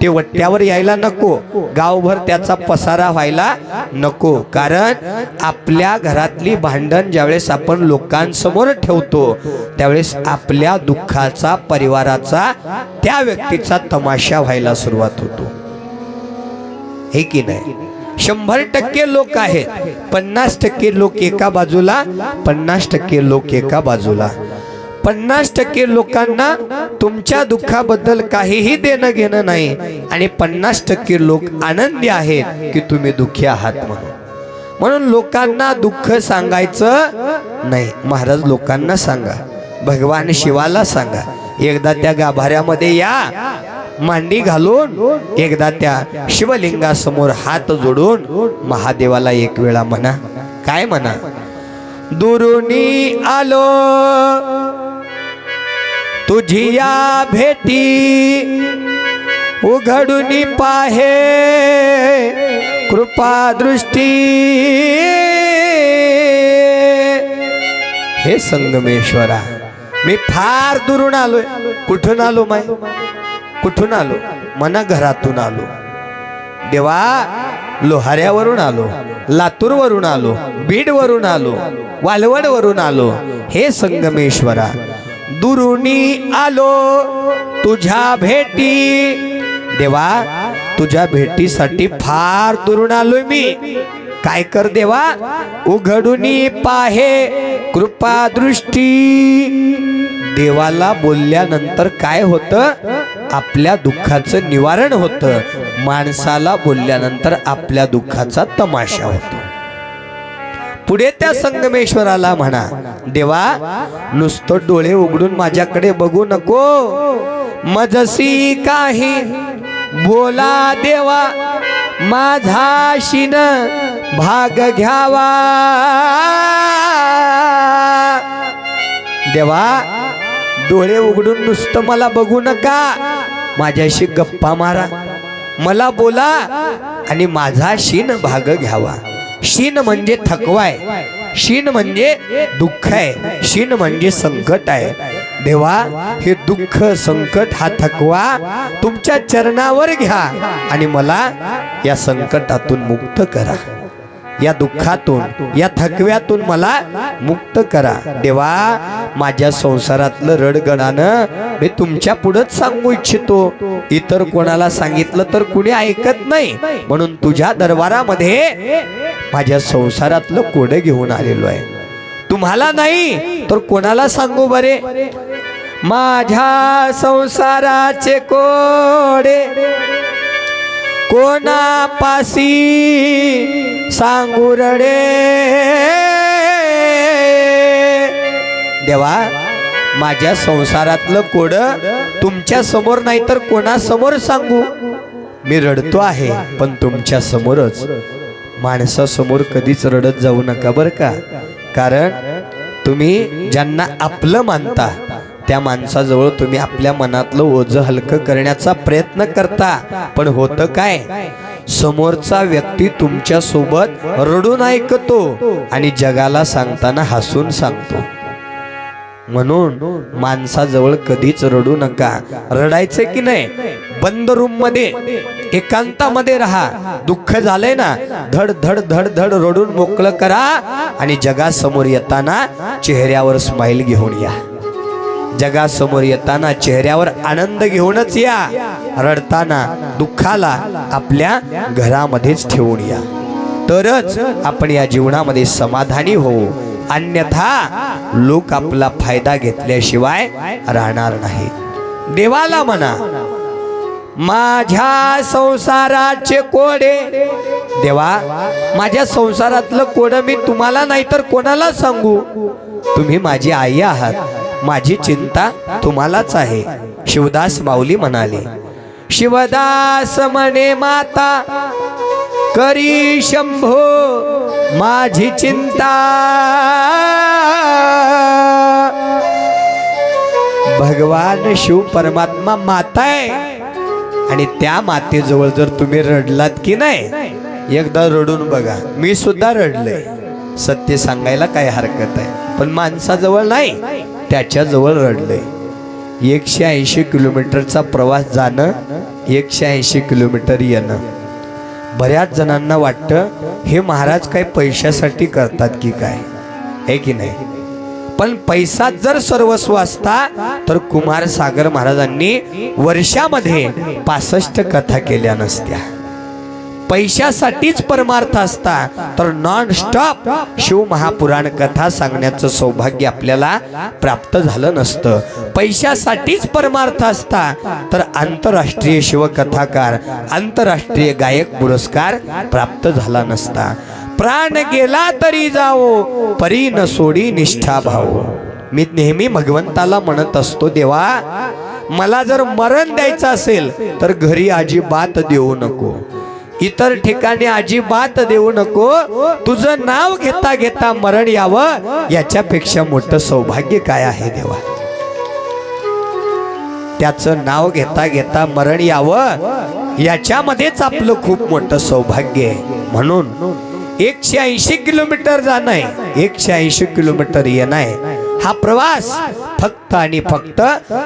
ते वट्ट्यावर यायला नको, गावभर त्याचा पसारा व्हायला नको. कारण आपल्या घरातली भांडण ज्यावेळेस आपण लोकांसमोर ठेवतो, त्यावेळेस आपल्या दुःखाचा, परिवाराचा, त्या व्यक्तीचा तमाशा व्हायला सुरुवात होतो. हे की नाही. 100% लोक आहेत, 50% लोक एका बाजूला, 50% लोक एका बाजूला. 50% लोकांना तुमच्या दुःखाबद्दल काहीही देणं घेणं नाही आणि 50% लोक आनंदी आहेत की तुम्ही दुःखी आहात म्हणून. म्हणून लोकांना दुःख सांगायचं नाही. महाराज लोकांना सांगा, भगवान शिवाला सांगा. एकदा त्या गाभाऱ्यामध्ये या, मांडी घालून एकदा त्या शिवलिंगासमोर हात जोडून महादेवाला 1 वेळा म्हणा. काय म्हणा? दुरुनी आलो तुझी या भेटी, उघडून पाहे कृपा दृष्टी. हे संगमेश्वरा, मी फार दुरून आलोय. कुठून आलो माय? कुठून आलो? मना घरातून आलो. देवा, लोहाऱ्यावरून आलो, लातूरवरून आलो, बीडवरून आलो, वालवडवरून आलो. हे संगमेश्वरा, दुरुनी आलो तुझ्या भेटी. देवा, तुझ्या भेटीसाठी फार दुरून आलोय मी. काय कर देवा? उघडून पाहे कृपा दृष्टी. देवाला बोलल्यानंतर काय होतं? आपल्या दुःखाचं निवारण होतं. माणसाला बोलल्यानंतर आपल्या दुःखाचा तमाशा होतो. पुढे त्या संगमेश्वराला म्हणा, देवा, नुसतं डोळे उघडून माझ्याकडे बघू नको, मजसी काही बोला देवा, माझा शिन भाग घ्यावा. देवा, डोळे उघडून नुसतं मला बघू नका, माझ्याशी गप्पा मारा, मला बोला आणि माझा शीन भाग घ्यावा. शीन म्हणजे थकवा आहे, शीन म्हणजे दुःख आहे, शीन म्हणजे संकट आहे. देवा हे दुःख संकट हा थकवा तुमच्या चरणावर घ्या आणि मला या संकटातून मुक्त करा, या दुःखातून या थकव्यातून मला मुक्त करा देवा। माझ्या संसारातलं रडगडानं मी तुमच्या पुढेच सांगू इच्छितो, इतर कोणाला सांगितलं तर कुणी ऐकत नाही, म्हणून तुझ्या दरबारामध्ये माझ्या संसारातलं कोडं घेऊन आलेलो आहे। तुम्हाला नाही तर कोणाला सांगू बरे? माझ्या संसाराचे कोडे कोणापासी सांगू रडे देवा। माझ्या संसारातलं कोड तुमच्या समोर नाही तर कोणासमोर सांगू? मी रडतो आहे पण तुमच्या समोरच, माणसासमोर कधीच रडत जाऊ नका बरं का। कारण तुम्ही ज्यांना आपलं मानता त्या माणसाजवळ तुम्ही आपल्या मनातलं ओझं हलकं करण्याचा प्रयत्न करता, पण होतं काय? समोरचा व्यक्ती तुमच्या सोबत रडून ऐकतो आणि जगाला सांगताना हसून सांगतो। म्हणून माणसाजवळ कधीच रडू नका। रडायचं की नाही, बंद रूम मध्ये एकांतामध्ये राहा। दुःख झालंय ना, धड धड धड धड रडून मोकळं करा आणि जगासमोर येताना चेहऱ्यावर स्माइल घेऊन या। जगासमोर येताना चेहऱ्यावर आनंद घेऊनच या, रडताना दुःखाला आपल्या घरामध्येच ठेवून या, तरच आपण या जीवनामध्ये समाधानी होऊ। अन्यथा लोक आपला फायदा घेतल्याशिवाय राहणार नाही। देवाला म्हणा माझ्या संसाराचे कोडे, देवा माझ्या संसारातलं कोड मी तुम्हाला नाही तर कोणाला सांगू? तुम्ही माझी आई आहात, माझी चिंता तुम्हालाच आहे। शिवदास माऊली म्हणाले, शिवदास म्हणे माता करी शंभो माझी चिंता। भगवान शिव परमात्मा माता आहे आणि त्या मातेजवळ जर तुम्ही रडलात की नाही, एकदा रडून बघा। मी सुद्धा रडले, सत्य सांगायला काय हरकत आहे, पण माणसाजवळ नाही त्याच्याजवळ रडले। 180 किलोमीटरचा प्रवास जाणं, 180 किलोमीटर येणं। बऱ्याच जणांना वाटतं हे महाराज काय पैशासाठी करतात की काय, आहे की नाही? पण पैसा जर सर्वस्व असता तर कुमार सागर महाराजांनी वर्षामध्ये 65 कथा केल्या नसत्या। पैशासाठीच परमार्थ असता तर नॉन स्टॉप शिव महापुराण कथा सांगण्याचं सौभाग्य आपल्याला प्राप्त झालं नसतं। पैशासाठीच परमार्थ असता तर आंतरराष्ट्रीय शिवकथाकार, आंतरराष्ट्रीय गायक पुरस्कार प्राप्त झाला नसता। प्राण गेला तरी जावो परी न सोडी निष्ठा भाव। मी नेहमी भगवंताला म्हणत असतो, देवा मला जर मरण द्यायचं असेल तर घरी अजिबात देऊ नको, इतर ठिकाणी अजिबात देऊ नको, तुझं नाव घेता घेता मरण यावं याच्यापेक्षा मोठं सौभाग्य काय आहे देवा? त्याचं नाव घेता घेता मरण यावं याच्यामध्येच आपलं खूप मोठं सौभाग्य आहे। म्हणून 180 किलोमीटर जाणं आहे, 180 किलोमीटर येणं आहे। हा प्रवास फक्त आणि फक्त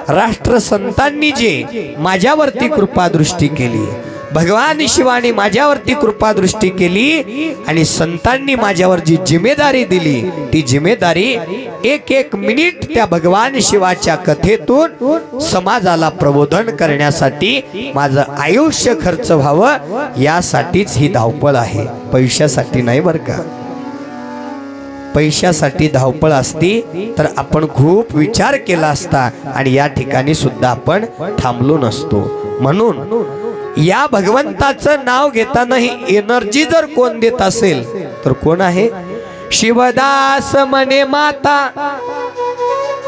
राष्ट्रसंतांनी जे माझ्यावरती कृपादृष्टी केली, भगवान शिवानी माझ्यावरती कृपादृष्टी केली आणि संतांनी माझ्यावर जी जिम्मेदारी दिली, ती जिम्मेदारी एक एक मिनिट त्या भगवान शिवाच्या कथेतून समाजाला प्रबोधन करण्यासाठी माझं आयुष्य खर्च व्हावं यासाठीच ही धावपळ आहे, पैशासाठी नाही बरं का। पैशासाठी धावपळ असती तर आपण खूप विचार केला असता आणि या ठिकाणी सुद्धा आपण थांबलो नसतो। म्हणून या भगवंताचं नाव घेताना ही एनर्जी जर कोण देत असेल तर कोण आहे? शिवदास म्हणे माता।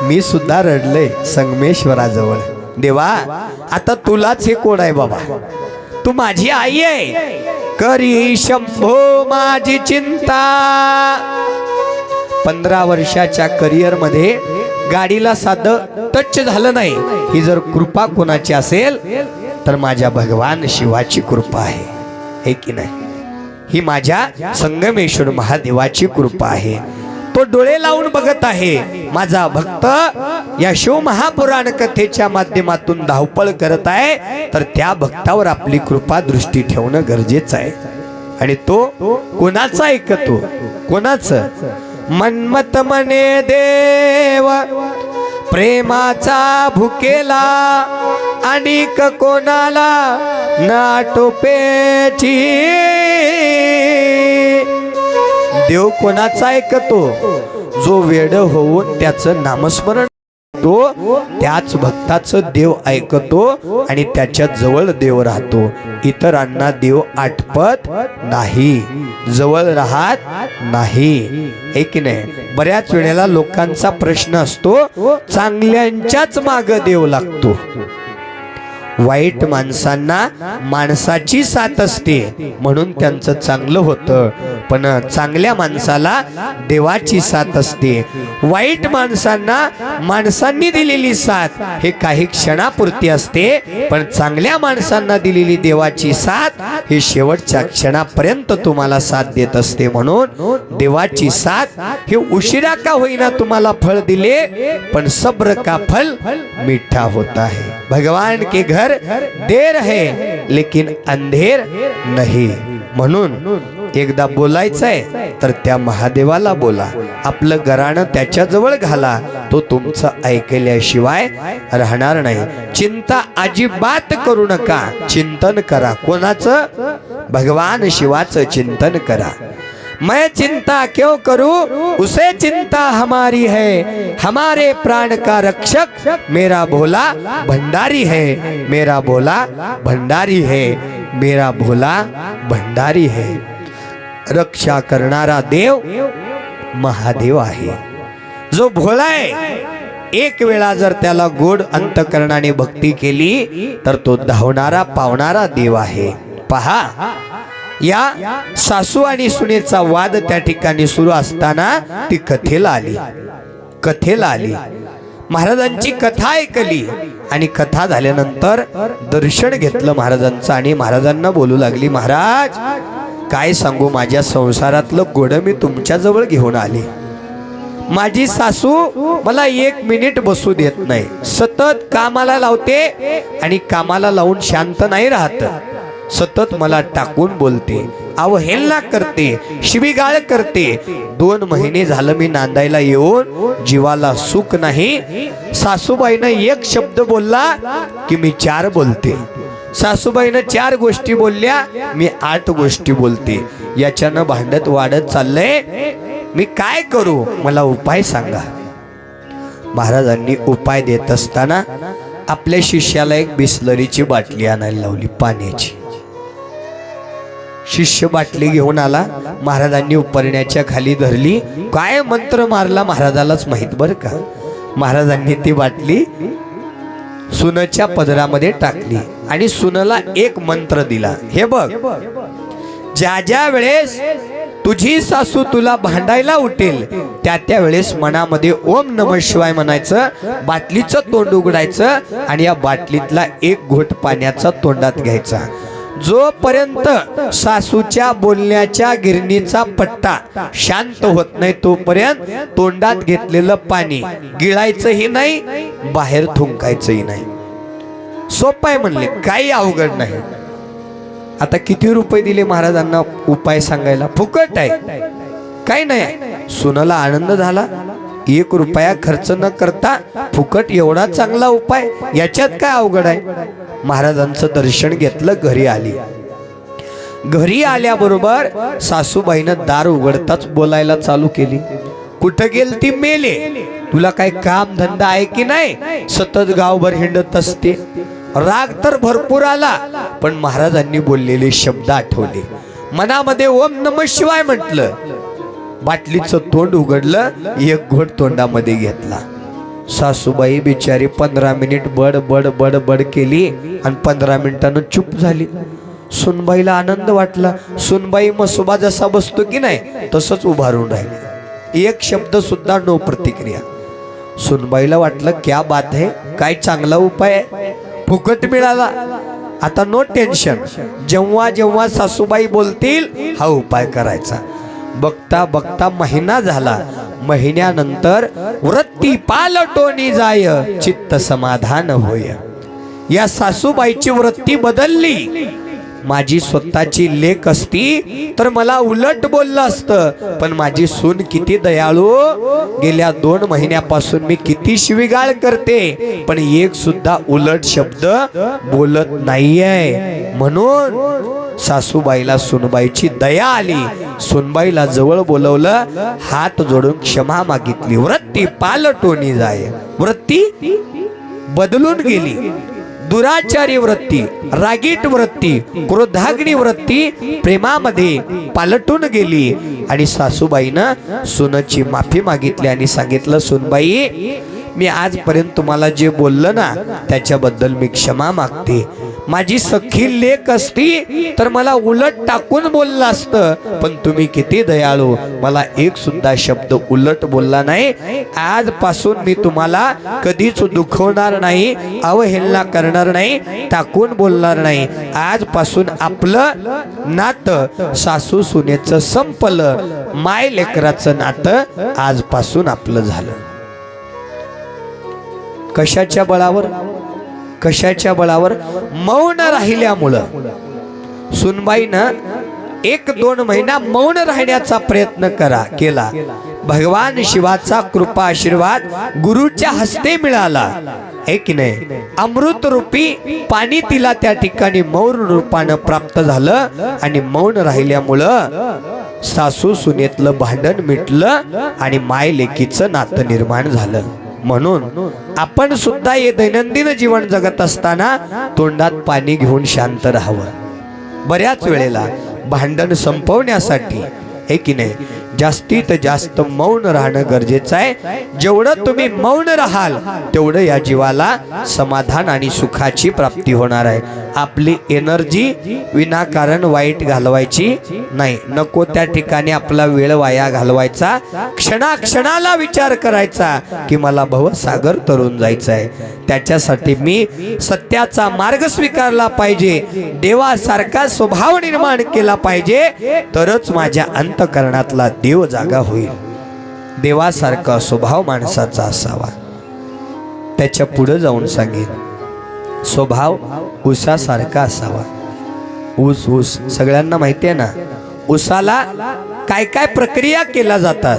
मी सुद्धा रडले संगमेश्वराजवळ, देवा आता तुलाच हे कोण आहे बाबा, तू माझी आई आहे, करी शंभो माझी चिंता। 15 वर्षाच्या करिअर मध्ये गाडीला साधं टच झालं नाही, ही जर कृपा कोणाची असेल तर माझ्या भगवान शिवाची कृपा आहे की नाही? ही माझ्या संगमेश्वर महादेवाची कृपा आहे। तो डोळे लावून बघत आहे, माझा भक्त या शिव महापुराण कथेच्या माध्यमातून धावपळ करत आहे, तर त्या भक्तावर आपली कृपा दृष्टी ठेवणं गरजेचं आहे. आणि तो कोणाचा ऐकतो? कोणाचं? मन्मथ म्हणे देव प्रेमाचा भुकेला, अनिक कोणाला नाटोपेची. देव कोणाचा ऐकतो? जो वेड होऊन त्याचं नामस्मरण तो त्याच भक्ताचं देव ऐकतो आणि त्याच्या जवळ देव राहतो. इतरांना देव आठवत नाही, जवळ राहत नाही. एक नाही, बऱ्याच वेळेला लोकांचा प्रश्न असतो, चांगल्यांच्याच माग देव लागतो. वाईट माणसांना माणसाची साथ असते म्हणून त्यांचं चांगलं होतं, पण चांगल्या माणसाला देवाची साथ असते. वाईट माणसांना माणसांनी दिलेली साथ हे काही क्षणापुरती असते, पण चांगल्या माणसांना दिलेली देवाची साथ हे शेवटच्या क्षणापर्यंत तुम्हाला साथ देत असते. म्हणून देवाची साथ हे उशिरा का होईना तुम्हाला फळ दिले, पण सब्र का फल मीठा होता है. भगवान के घर देर है लेकिन अंधेर नहीं. म्हणून एकदा बोलायचंय तर त्या महादेवाला बोला, आपलं घराणं त्याच्याजवळ घाला, तो तुमचं ऐकल्याशिवाय राहणार नाही. चिंता अजिबात करू नका, चिंतन करा. कोणाचं? भगवान शिवाचं चिंतन करा. मैं चिंता क्यों करूं, उसे चिंता हमारी है. हमारे प्राण का रक्षक मेरा भोला भंडारी है. मेरा भोला भंडारी है. मेरा भोला भंडारी है. रक्षा करणारा देव महादेव आहे. जो भोला आहे, एक वेळा जर त्याला गोड अंतकरणाने भक्ती केली तर तो धावणारा पावणारा देव आहे. पहा, या सासू आणि सुनेचा वाद त्या ठिकाणी सुरू असताना ती कथेला आली. महाराजांची कथा ऐकली आणि कथा झाल्यानंतर दर्शन घेतलं महाराजांचं आणि महाराजांना बोलू लागली, महाराज काय सांगू, माझ्या संसारातलं गोड मी तुमच्या जवळ घेऊन आले. माझी सासू मला 1 मिनिट बसू देत नाही, सतत कामाला लावते आणि कामाला लावून शांत नाही राहत. सतत मला टाकून बोलते, अवहेलना करते, शिवीगाळ करते. 2 महिने झालं मी नांदायला येऊन जीवाला सुख नाही. सासूबाईनं 1 शब्द बोलला की मी 4 बोलते. सासूबाईनं 4 गोष्टी बोलल्या, मी 8 गोष्टी बोलते. याच्यानं भांडत वाढत चाललंय. मी काय करू, मला उपाय सांगा. महाराजांनी उपाय देत असताना आपल्या शिष्याला एक बिस्लरीची बाटली आणायला लावली, पाण्याची. शिष्य बाटली घेऊन आला, महाराजांनी उपरण्याच्या खाली धरली. काय मंत्र मारला महाराजालाच माहित बरं का. महाराजांनी ती बाटली सुनेच्या पदरामध्ये टाकली आणि सुनेला एक मंत्र दिला, हे बघ, ज्या ज्या वेळेस तुझी सासू तुला भांडायला उठेल त्या वेळेस मनामध्ये ओम नमः शिवाय म्हणायचं, बाटलीचं तोंड उघडायचं आणि या बाटलीतला 1 घोट पाण्याचा तोंडात घ्यायचा. जोपर्यंत सासूच्या बोलण्याच्या गिरणीचा पट्टा शांत होत नाही तोपर्यंत तोंडात घेतलेलं पाणी गिळायचंही नाही, बाहेर थुंकायचंही नाही. सोपं आहे म्हणले, काही अवघड नाही. आता किती रुपये दिले महाराजांना उपाय सांगायला? फुकट आहे, काही नाही. सुनाला आनंद झाला. 1 रुपया खर्च न करता फुकट एवढा चांगला उपाय, याच्यात काय अवघड आहे. महाराजांचं दर्शन घेतलं, घरी आली. घरी आल्याबरोबर सासूबाईनं दार उघडताच बोलायला चालू केली. कुठं गेल ती मेले, तुला काय काम धंदा आहे की नाही, सतत गावभर हिंडत असते. राग तर भरपूर आला, पण महाराजांनी बोललेले शब्द आठवले. मनामध्ये ओम नमः शिवाय म्हटलं. बाटलीचं तोंड उघडलं, 1 घोट तोंडामध्ये घेतला. सासूबाई बिचारी 15 मिनिट बड बड बड बड केली आणि 15 मिनिटांनं चुप झाली. सुनबाईला आनंद वाटला. सुनबाई मसोबा जसा बसतो की नाही तसंच उभारून राहिली. 1 शब्द सुद्धा नो प्रतिक्रिया. सुनबाईला वाटलं क्या बात है, काय चांगला उपाय आहे, फुकट मिळाला. आता नो टेन्शन, जेव्हा जेव्हा सासूबाई बोलतील हा उपाय करायचा. बघता बघता महिना झाला. महिन्यानंतर वृत्ती पालटोनी जाय चित्त समाधान होय. या सासूबाईची वृत्ती बदलली. माझी स्वतःची लेक असती तर मला उलट बोललं असतं, पण माझी सून किती दयाळू, गेल्या 2 महिन्यापासून मी किती शिवीगाळ करते पण एक सुद्धा उलट शब्द बोलत नाहीये. म्हणून सासूबाईला सुनबाईची दया आली. सुनबाईला जवळ बोलवलं, हात जोडून क्षमा मागितली. वृत्ती पालटोनी जाय, वृत्ती बदलून गेली. दुराचारी वृत्ती, रागीट वृत्ती, क्रोधाग्नी वृत्ती प्रेमामध्ये पालटून गेली. आणि सासूबाईनं सुनेची माफी मागितली आणि सांगितलं, सुनबाई मी आजपर्यंत तुम्हाला जे बोललं ना त्याच्याबद्दल मी क्षमा मागते. माझी सख्खी लेक असती तर मला उलट टाकून बोललं असतं, पण तुम्ही किती दयाळू, मला एक सुद्धा शब्द उलट बोलला नाही. आजपासून मी तुम्हाला कधीच दुखवणार नाही, अवहेलना करणार नाही, टाकून बोलणार नाही. आजपासून आपलं नातं सासू सुनेचं संपलं. माय लेकराचं नातं आजपासून आपलं झालं. कशाच्या बळावर? कशाच्या बळावर? मौन राहिल्यामुळं. सुनबाईनं 1-2 महिना मौन राहण्याचा प्रयत्न केला. भगवान शिवाचा कृपा आशीर्वाद गुरुच्या हस्ते मिळाला, है की नाही? अमृत रूपी पाणी तिला त्या ठिकाणी मौन रूपानं प्राप्त झालं. आणि मौन राहिल्यामुळं सासू सुनेतलं भांडण मिटलं आणि माय लेकीचं नातं निर्माण झालं. म्हणून आपण सुद्धा हे दैनंदिन जीवन जगत असताना तोंडात पाणी घेऊन शांत राहावं. बऱ्याच वेळेला भांडण संपवण्यासाठी, हे की नाही, जास्तीत जास्त मौन राहणं गरजेचं आहे. जेवढं तुम्ही मौन राहाल तेवढं या जीवाला समाधान आणि सुखाची प्राप्ती होणार आहे. आपली एनर्जी विनाकारण वाईट घालवायची नाही. नको त्या ठिकाणी आपला वेळ वाया घालवायचा. क्षणाक्षणाला विचार करायचा की मला भवसागर तरून जायचं आहे. त्याच्यासाठी मी सत्याचा मार्ग स्वीकारला पाहिजे, देवासारखा स्वभाव निर्माण केला पाहिजे, तरच माझ्या अंतःकरणातला देव जागा होईल. देवासारखा स्वभाव माणसाचा असावा. त्याच्या पुढे जाऊन सांगेन, स्वभाव उसासारखा असावा. ऊस सगळ्यांना माहिती आहे ना, उसाला काय काय प्रक्रिया केल्या जातात.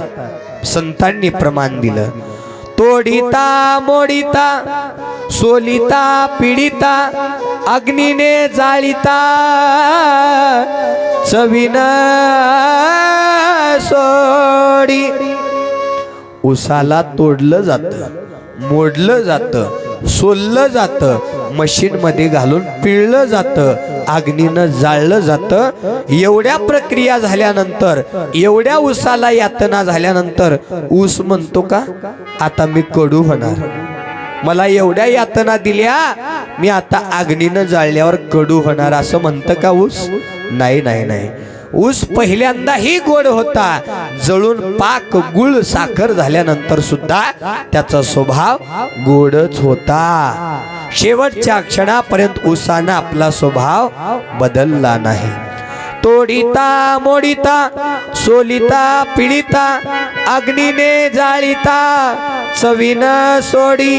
संतांनी प्रमाण दिलं, तोडिता मोडिता सोलिता पिडिता अग्नीने जाळिता चवीन सोडी. उसाला तोडलं जातं, मोडलं जातं, सोललं जातं, मशीन मध्ये घालून पिळलं जातं, अग्नीनं जाळलं जातं. एवढ्या प्रक्रिया झाल्यानंतर, एवढ्या उसाला यातना झाल्यानंतर ऊस म्हणतो का आता मी कडू होणार, मला एवढ्या यातना दिल्या मी आता अग्नीनं जाळल्यावर कडू होणार, असं म्हणतं का ऊस? नाही नाही नाही. ऊस पहिल्यांदाही गोड होता, जळून पाक गुळ साखर झाल्यानंतर सुद्धा त्याचा स्वभाव गोडच होता. शेवटच्या क्षणापर्यंत ऊसानं आपला स्वभाव बदलला नाही. तोडिता मोडिता सोलिता पिडिता अग्नीने जाळिता चवीन सोडी.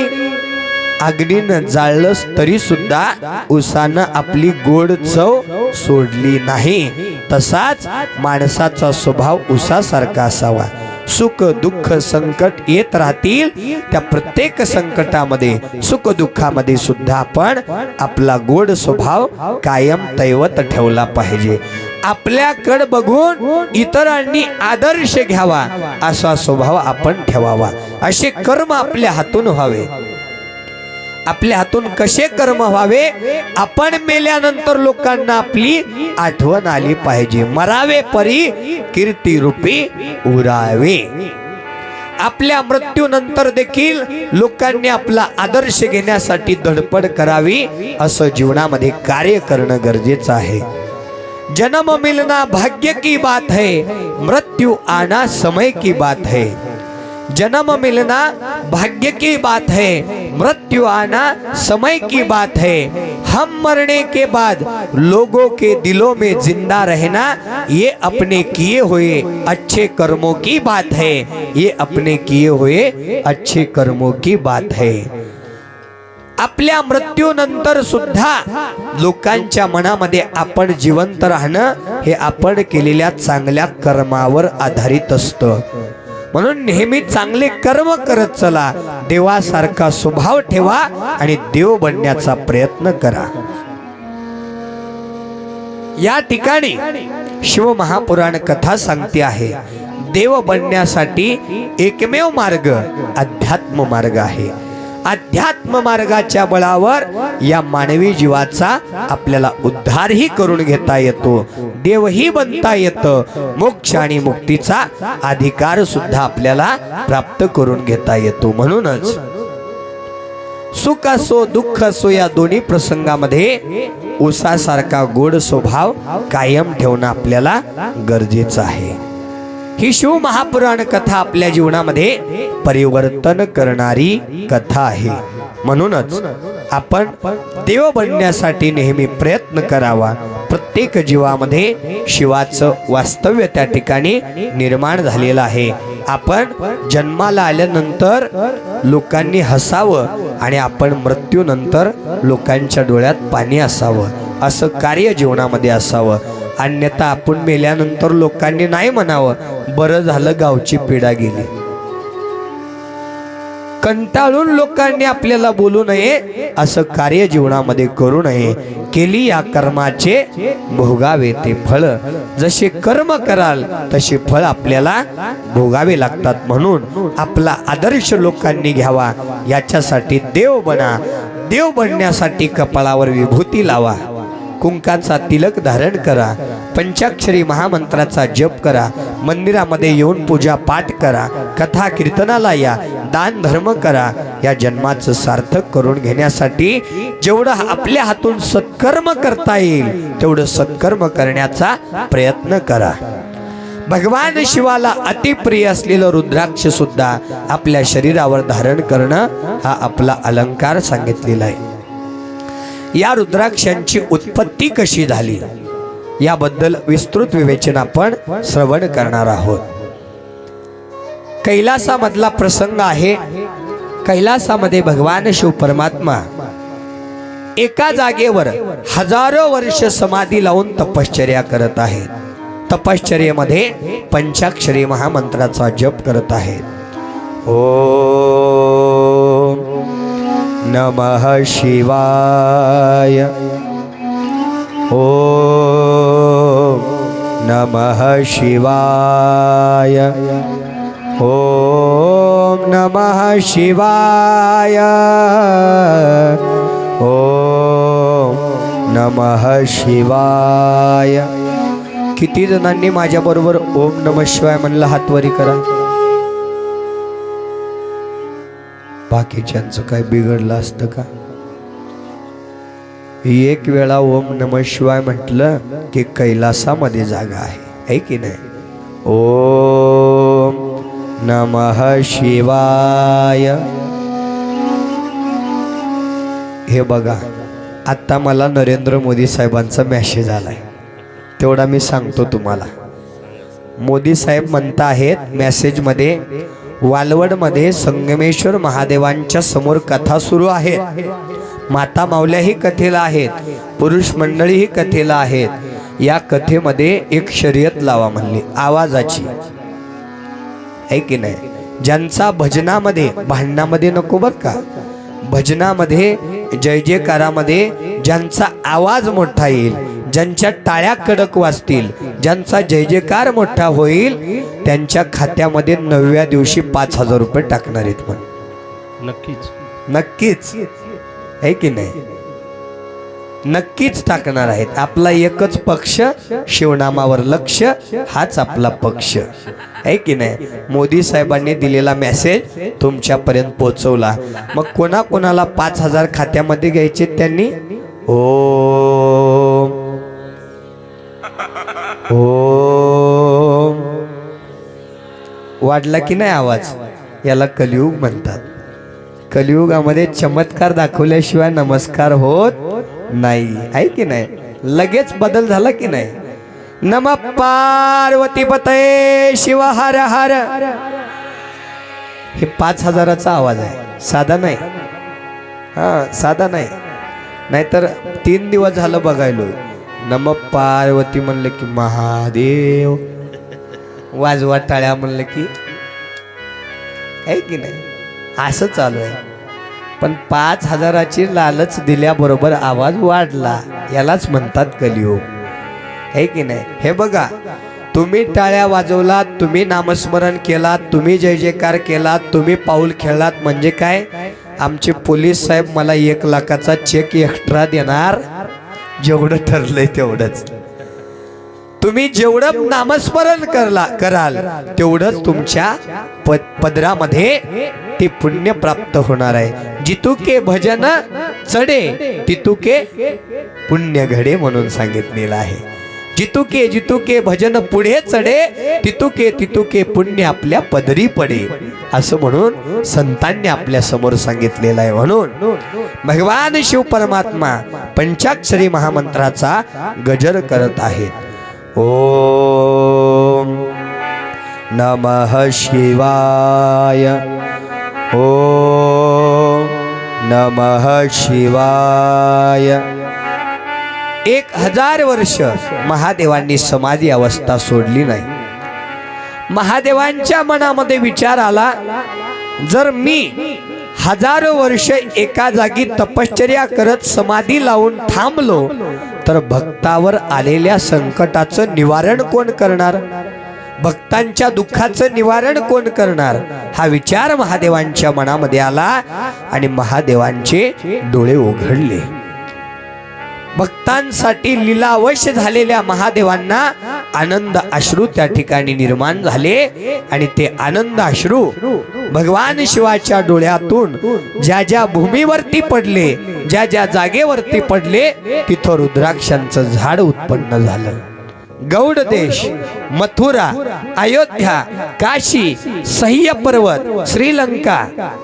अग्नीनं जाळलंच तरी सुद्धा उसानं आपली गोड चव सोडली नाही. तसाच माणसाचा स्वभाव उसासारखा असावा. सुख दुःख संकट येत राहतील, त्या प्रत्येक संकटामध्ये सुख दुःखामध्ये सुद्धा आपण आपला गोड स्वभाव कायम दैवत ठेवला पाहिजे. आपल्याकडे बघून इतरांनी आदर्श घ्यावा असा स्वभाव आपण ठेवावा. असे कर्म आपल्या हातून व्हावे. आपल्या हातून कसे कर्म व्हावे? आपण मेल्यानंतर लोकांना आपली आठवण आली पाहिजे. मरावे परी कीर्ती रूपी उरावे. आपल्या मृत्यूनंतर देखील लोकांनी आपला आदर्श घेण्यासाठी धडपड करावी. असं जीवनामध्ये कार्य करणं गरजेचं आहे. जन्म मिलना भाग्य की बात है, मृत्यु आना समय की बात है. जन्म मिलना भाग्य की बात है, मृत्यु आना समय की बात है। हम मरने के बाद लोगों के दिलों में जिंदा रहना ये अपने किए हुए अच्छे कर्मों की बात है, ये अपने किए हुए अच्छे कर्मों की बात है। आपल्या मृत्यूनंतर सुद्धा लोकांच्या मनामध्ये आपण जिवंत राहणं हे आपण केलेल्या चांगल्या कर्मावर आधारित असतं। म्हणून नेहमी चांगले कर्म करत चला, देवासारखा स्वभाव ठेवा आणि देव बनण्याचा प्रयत्न करा। या ठिकाणी शिव महापुराण कथा सांगते आहे, देव बनण्यासाठी एकमेव मार्ग अध्यात्म मार्ग आहे। अध्यात्म मार्गाच्या बळावर या मानवी जीवाचा आपल्याला उद्धारही करून घेता येतो, देवही बनता येतं, मोक्ष आणि मुक्तीचा अधिकार सुद्धा आपल्याला प्राप्त करून घेता येतो। म्हणूनच सुख असो दुःख असो या दोन्ही प्रसंगामध्ये उसासारखा गोड स्वभाव कायम ठेवणं आपल्याला गरजेचं आहे। ही शिव महापुराण कथा आपल्या जीवनामध्ये परिवर्तन करणारी कथा आहे। म्हणूनच आपण देव बनण्यासाठी नेहमी प्रयत्न करावा। प्रत्येक जीवामध्ये शिवाचं वास्तव्य त्या ठिकाणी निर्माण झालेलं आहे। आपण जन्माला आल्यानंतर लोकांनी हसावं आणि आपण मृत्यूनंतर लोकांच्या डोळ्यात पाणी असावं, असं कार्य जीवनामध्ये असावं। अन्यथा आपण मेल्यानंतर लोकांनी नाही म्हणावं, बरं झालं गावची पिढा गेली। कंटाळून लोकांनी आपल्याला बोलू नये, असं कार्य जीवनामध्ये करू नये। केली या कर्माचे भोगावे ते फळ, जसे कर्म कराल तसे फळ आपल्याला भोगावे लागतात। म्हणून आपला आदर्श लोकांनी घ्यावा, याच्यासाठी देव बना। देव बनण्यासाठी कपाळावर विभूती लावा, कुंकाचा तिलक धारण करा, पंचाक्षरी महामंत्राचा जप करा, मंदिरामध्ये येऊन पूजा पाठ करा, कथा कीर्तनाला या, दान धर्म करा। या जन्माचं सार्थक करून घेण्यासाठी जेवढं आपल्या हातून सत्कर्म करता येईल तेवढं सत्कर्म करण्याचा प्रयत्न करा। भगवान शिवाला अतिप्रिय असलेलं रुद्राक्ष सुद्धा आपल्या शरीरावर धारण करणं हा आपला अलंकार सांगितलेला आहे। या रुद्राक्षांची उत्पत्ती कशी झाली याबद्दल विस्तृत विवेचन आपण श्रवण करणार आहोत। कैलासामधला प्रसंग आहे। कैलासामध्ये भगवान शिव परमात्मा एका जागेवर हजारो वर्ष समाधी लावून तपश्चर्या करत आहेत। तपश्चर्येमध्ये पंचाक्षरी महामंत्राचा जप करत आहेत। ओम नमः शिवाय, ओम नमः शिवाय, ओम नमः शिवाय, ओम नमः शिवाय। किती जणांनी माझ्या बरोबर ओम नमः शिवाय म्हणलं हात वरी करा। बाकीच्यांचं काय बिघडलं असतं का? एक वेळा ओम नमः शिवाय म्हटलं की कैलासामध्ये जागा आहे की नाही? ओम नमः शिवाय। हे बघा, आता मला नरेंद्र मोदी साहेबांचा मेसेज आलाय, तेवढा मी सांगतो तुम्हाला। मोदी साहेब म्हणता आहेत मेसेजमध्ये, वालवडमध्ये संगमेश्वर महादेवांच्या समोर कथा सुरू आहे। माता माऊल्याही कथेला आहेत, पुरुष मंडळीही कथेला आहेत। या कथेमध्ये एक शर्यत लावा म्हणली आवाजाची, आहे की नाही? ज्यांचा भजनामध्ये, भांडणामध्ये नको बर का, भजनामध्ये जय जयकारामध्ये ज्यांचा आवाज मोठा येईल, ज्यांच्या टाळ्या कडक वाजतील, ज्यांचा जय जयकार मोठा होईल, त्यांच्या खात्यामध्ये 9व्या दिवशी 5000 रुपये टाकणार आहेत म्हण। नक्कीच नक्कीच, आहे की नाही? नक्कीच टाकणार आहेत। आपला एकच पक्ष, शिवनामावर लक्ष, हाच आपला पक्ष, आहे की नाही? मोदी साहेबांनी दिलेला मेसेज तुमच्यापर्यंत पोहोचवला। मग कोणाकोणाला 5000 खात्यामध्ये घ्यायचे त्यांनी ओम ओम वाढला की नाही आवाज? याला कलियुग म्हणतात. कलियुगामध्ये चमत्कार दाखवल्याशिवाय नमस्कार होत नाही, आहे की नाही? लगेच बदल झाला की नाही? नम पार्वती पतये शिव हर हर. हे 5000चा आवाज आहे, साधा नाही. हा, साधा नाही. नाहीतर 3 दिवस झालं बघायलो नम पार्वती म्हणलं की महादेव, वाजवा टाळ्या म्हणलं की, आहे की नाही? असं चालू आहे. पण 5000ची लालच दिल्याबरोबर आवाज वाढला, यालाच म्हणतात कलियुग, आहे की नाही? हे बघा, तुम्ही टाळ्या वाजवलात, तुम्ही नामस्मरण केलात, तुम्ही जय जयकार केलात, तुम्ही पाऊल खेळलात, म्हणजे काय? आमचे पोलीस साहेब मला 1 लाखाचा चेक एक्स्ट्रा देणार, जेवढं ठरलंय तेवढंच. तुम्ही जेवढं नामस्मरण कराल तेवढंच तुमच्या पदरामध्ये ते पुण्य प्राप्त होणार आहे. जितुके भजन चढे तितुके पुण्य घडे म्हणून सांगितलेलं आहे. जितुके जितुके भजन पुढे चढे तितुके तितुके पुण्य आपल्या पदरी पडे, असं म्हणून संतांनी आपल्या समोर सांगितलेलं आहे. म्हणून भगवान शिव परमात्मा पंचाक्षरी महामंत्राचा गजर करत आहेत. ओम नमः शिवाय, ओम नमः शिवाय. 1000 वर्ष महादेवांनी समाधी अवस्था सोडली नाही. महादेवांच्या मनामध्ये विचार आला, जर मी 1000 वर्ष एका जागी तपश्चर्या करत समाधी लावून थांबलो तर भक्तावर आलेल्या संकटाचं निवारण कोण करणार? भक्तांच्या दुःखाचं निवारण कोण करणार? हा विचार महादेवांच्या मनामध्ये आला आणि महादेवांचे डोळे उघडले. भक्तांसाठी लीलावश झालेल्या महादेवांना आनंद अश्रू त्या ठिकाणी निर्माण झाले आणि ते आनंद अश्रू भगवान शिवाच्या डोळ्यातून ज्या ज्या भूमीवरती पडले, ज्या ज्या जागेवरती पडले, तिथं रुद्राक्षांचं झाड उत्पन्न झालं. गौड देश, मथुरा, अयोध्या, काशी, सह्य पर्वत, श्रीलंका,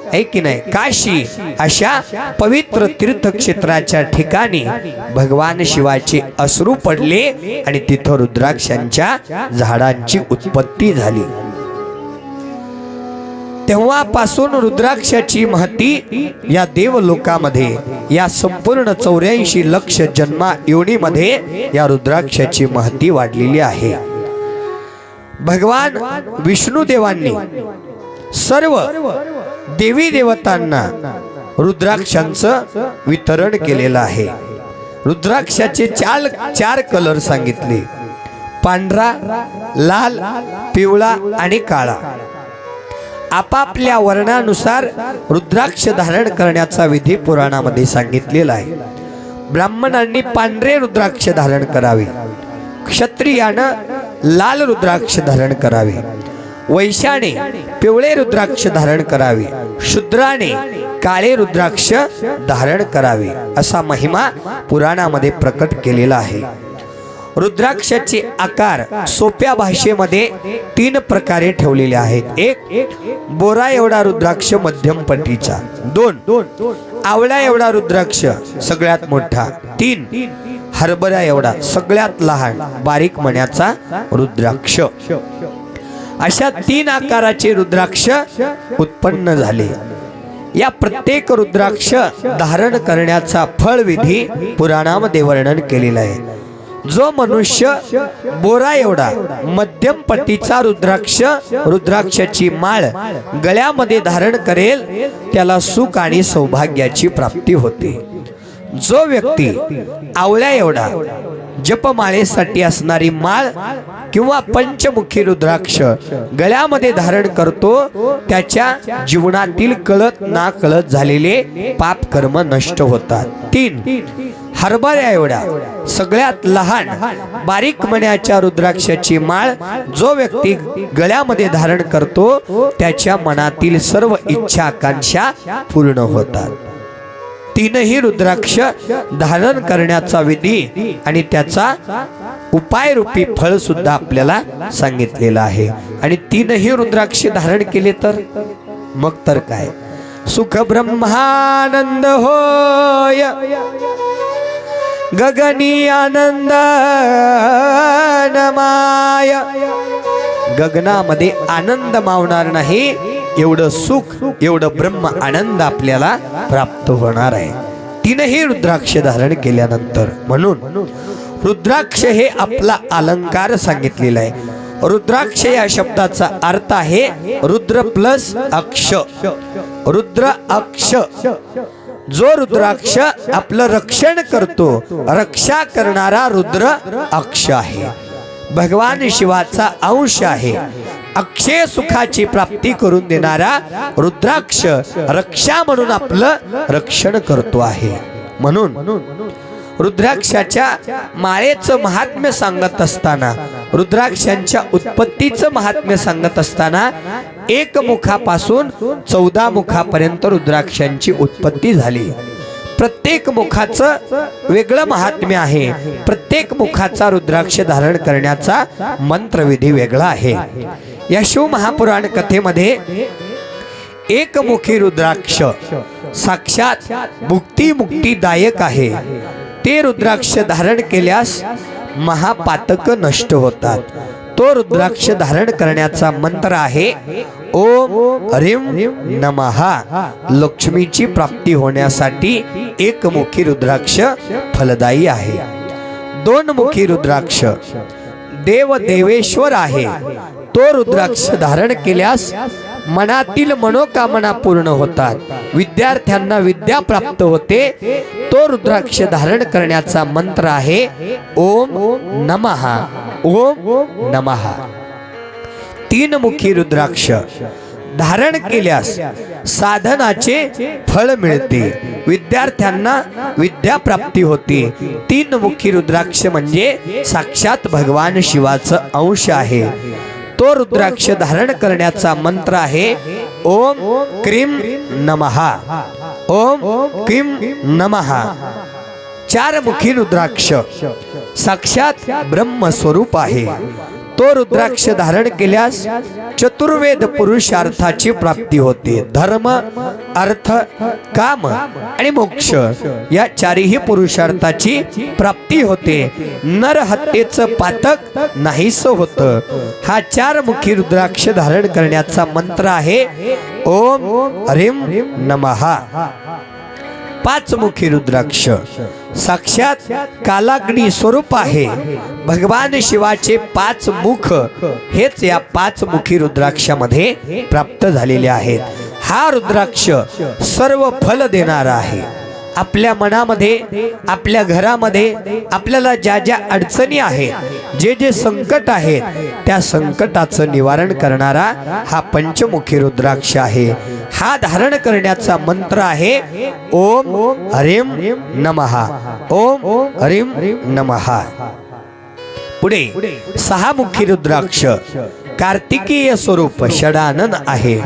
आहे की नाही, काशी, अशा पवित्र तीर्थक्षेत्राच्या ठिकाणी भगवान शिवाचे अश्रू पडले आणि तिथं रुद्राक्षांच्या झाडांची उत्पत्ती झाली. तेव्हापासून रुद्राक्षाची महती या देवलोकामध्ये, या संपूर्ण 84 लक्ष जन्मा योनीमध्ये या रुद्राक्षाची महती वाढलेली आहे. भगवान विष्णू देवांनी सर्व देवी देवतांना रुद्राक्षांचं वितरण केलेलं आहे. रुद्राक्षाचे 4 कलर सांगितले: पांढरा, लाल, पिवळा आणि काळा. आपापल्या वर्णानुसार रुद्राक्ष धारण करण्याचा विधी पुराणामध्ये सांगितलेला आहे. ब्राह्मणांनी पांढरे रुद्राक्ष धारण करावे, क्षत्रियानं लाल रुद्राक्ष धारण करावे, वैश्याने पिवळे रुद्राक्ष धारण करावे, शूद्राने काळे रुद्राक्ष धारण करावे, असा महिमा पुराणामध्ये प्रकट केलेला आहे. रुद्राक्षाचे आकार सोप्या भाषेमध्ये 3 प्रकारे ठेवलेले आहेत. 1 बोरा एवढा रुद्राक्ष मध्यम पट्टीचा, 2 आवळा एवढा रुद्राक्ष सगळ्यात मोठा, 3 हरभरा एवढा सगळ्यात लहान बारीक मण्याचा रुद्राक्ष. अशा 3 आकाराचे रुद्राक्ष उत्पन्न झाले. या प्रत्येक रुद्राक्ष धारण करण्याचा फळविधी पुराणामध्ये वर्णन केलेला आहे. जो मनुष्य बोरा एवढा मध्यम पट्टीचा रुद्राक्षाची माळ गळ्यामध्ये धारण करेल त्याला सुख आणि सौभाग्याची प्राप्ती होते. जो व्यक्ती आवळ्या एवढा जपमाळेसाठी असणारी माळ किंवा पंचमुखी रुद्राक्ष गळ्यामध्ये धारण करतो त्याच्या जीवनातील कळत ना कळत झालेले पाप कर्म नष्ट होतात. 3 हरभऱ्या एवढा सगळ्यात लहान बारीक मण्याच्या रुद्राक्षाची माळ जो व्यक्ती गळ्यामध्ये धारण करतो त्याच्या मनातील सर्व इच्छा आकांक्षा पूर्ण होतात. 3ही रुद्राक्ष धारण करण्याचा विधी आणि त्याचा उपाय रूपी फळ सुद्धा आपल्याला सांगितलेला आहे. आणि 3ही रुद्राक्ष धारण केले तर मग तर काय, सुख ब्रह्मानंद होय गगनी आनंद नमाय. गगनामध्ये आनंद मावणार नाही एवढं सुख, एवढं ब्रह्म आनंद आपल्याला प्राप्त होणार आहे तीनही रुद्राक्ष धारण केल्यानंतर. म्हणून रुद्राक्ष हे आपला अलंकार सांगितलेला आहे. रुद्राक्ष या शब्दाचा अर्थ आहे रुद्र प्लस अक्ष. रुद्र अक्ष, जो रुद्राक्ष आपलं रक्षण करतो, रक्षा करणारा रुद्र अक्ष आहे. भगवान शिवाचा अंश आहे. अक्षय सुखाची प्राप्ती करून देणारा रुद्राक्ष रक्षा म्हणून आपलं रक्षण करतो आहे. म्हणून रुद्राक्षाच्या माळेचं महात्म्य सांगत असताना, रुद्राक्षांच्या उत्पत्तीचं महात्म्य सांगत असताना, एक मुखापासून 14 मुखापर्यंत रुद्राक्षांची उत्पत्ती झाली. प्रत्येक मुखाचं वेगळं महात्म्य आहे. प्रत्येक मुखाचा रुद्राक्ष धारण करण्याचा मंत्रविधी वेगळा आहे. या शिव महापुराण कथेमध्ये एकमुखी रुद्राक्ष साक्षात मुक्तिदायक आहे. ते रुद्राक्ष धारण केल्यास महापातक नष्ट होतात. तो रुद्राक्ष धारण करण्याचा मंत्र आहे ओम ह्रीं नमः. लक्ष्मीची प्राप्ती होण्यासाठी एकमुखी रुद्राक्ष फलदायी आहे. दोनमुखी रुद्राक्ष देव देवेश्वर आहे. तो रुद्राक्ष धारण केल्यास मनातील मनोकामना पूर्ण होतात. विद्यार्थ्यांना विद्या प्राप्त होते. तो रुद्राक्ष धारण करण्याचा मंत्र आहे ओम नमः ओम नमः. तीनमुखी रुद्राक्ष धारण केल्यास साधनाचे फळ मिळते. विद्यार्थ्यांना विद्या प्राप्ती होते. तीनमुखी रुद्राक्ष म्हणजे साक्षात भगवान शिवाचं अंश आहे. तो रुद्राक्ष धारण करण्याचा मंत्र आहे ओम क्रीं नमः ओम क्रीं नमः. चारमुखी रुद्राक्ष साक्षात ब्रह्म स्वरूप आहे. तो रुद्राक्ष धारण केल्यास चतुर्वेद पुरुषार्थाची प्राप्ती होते. धर्म, अर्थ, काम आणि मोक्ष या चारही पुरुषार्थाची प्राप्ती होते. नर हत्येचं पातक नाहीसं होतं. हा चारमुखी रुद्राक्ष धारण करण्याचा मंत्र आहे ओम ह्रीं नमः. पाचमुखी रुद्राक्ष साक्षात कालाग्नी स्वरूप आहे. भगवान शिवाचे 5 मुख हेच या 5 मुखी रुद्राक्षामध्ये प्राप्त झालेले आहेत. हा रुद्राक्ष सर्व फल देणारा आहे. आपल्या मनामध्ये, आपल्या घरामध्ये आपल्याला ज्या ज्या अडचणी आहेत, जे जे संकट आहेत, त्या संकटाचं निवारण करणारा हा पंचमुखी रुद्राक्ष आहे. हा धारण करण्याचा मंत्र आहे ओम ह्रीं नमः ओम ह्रीं नमः. पुढे 6 मुखी रुद्राक्ष कार्तिकीय स्वरूप षडानन आहे.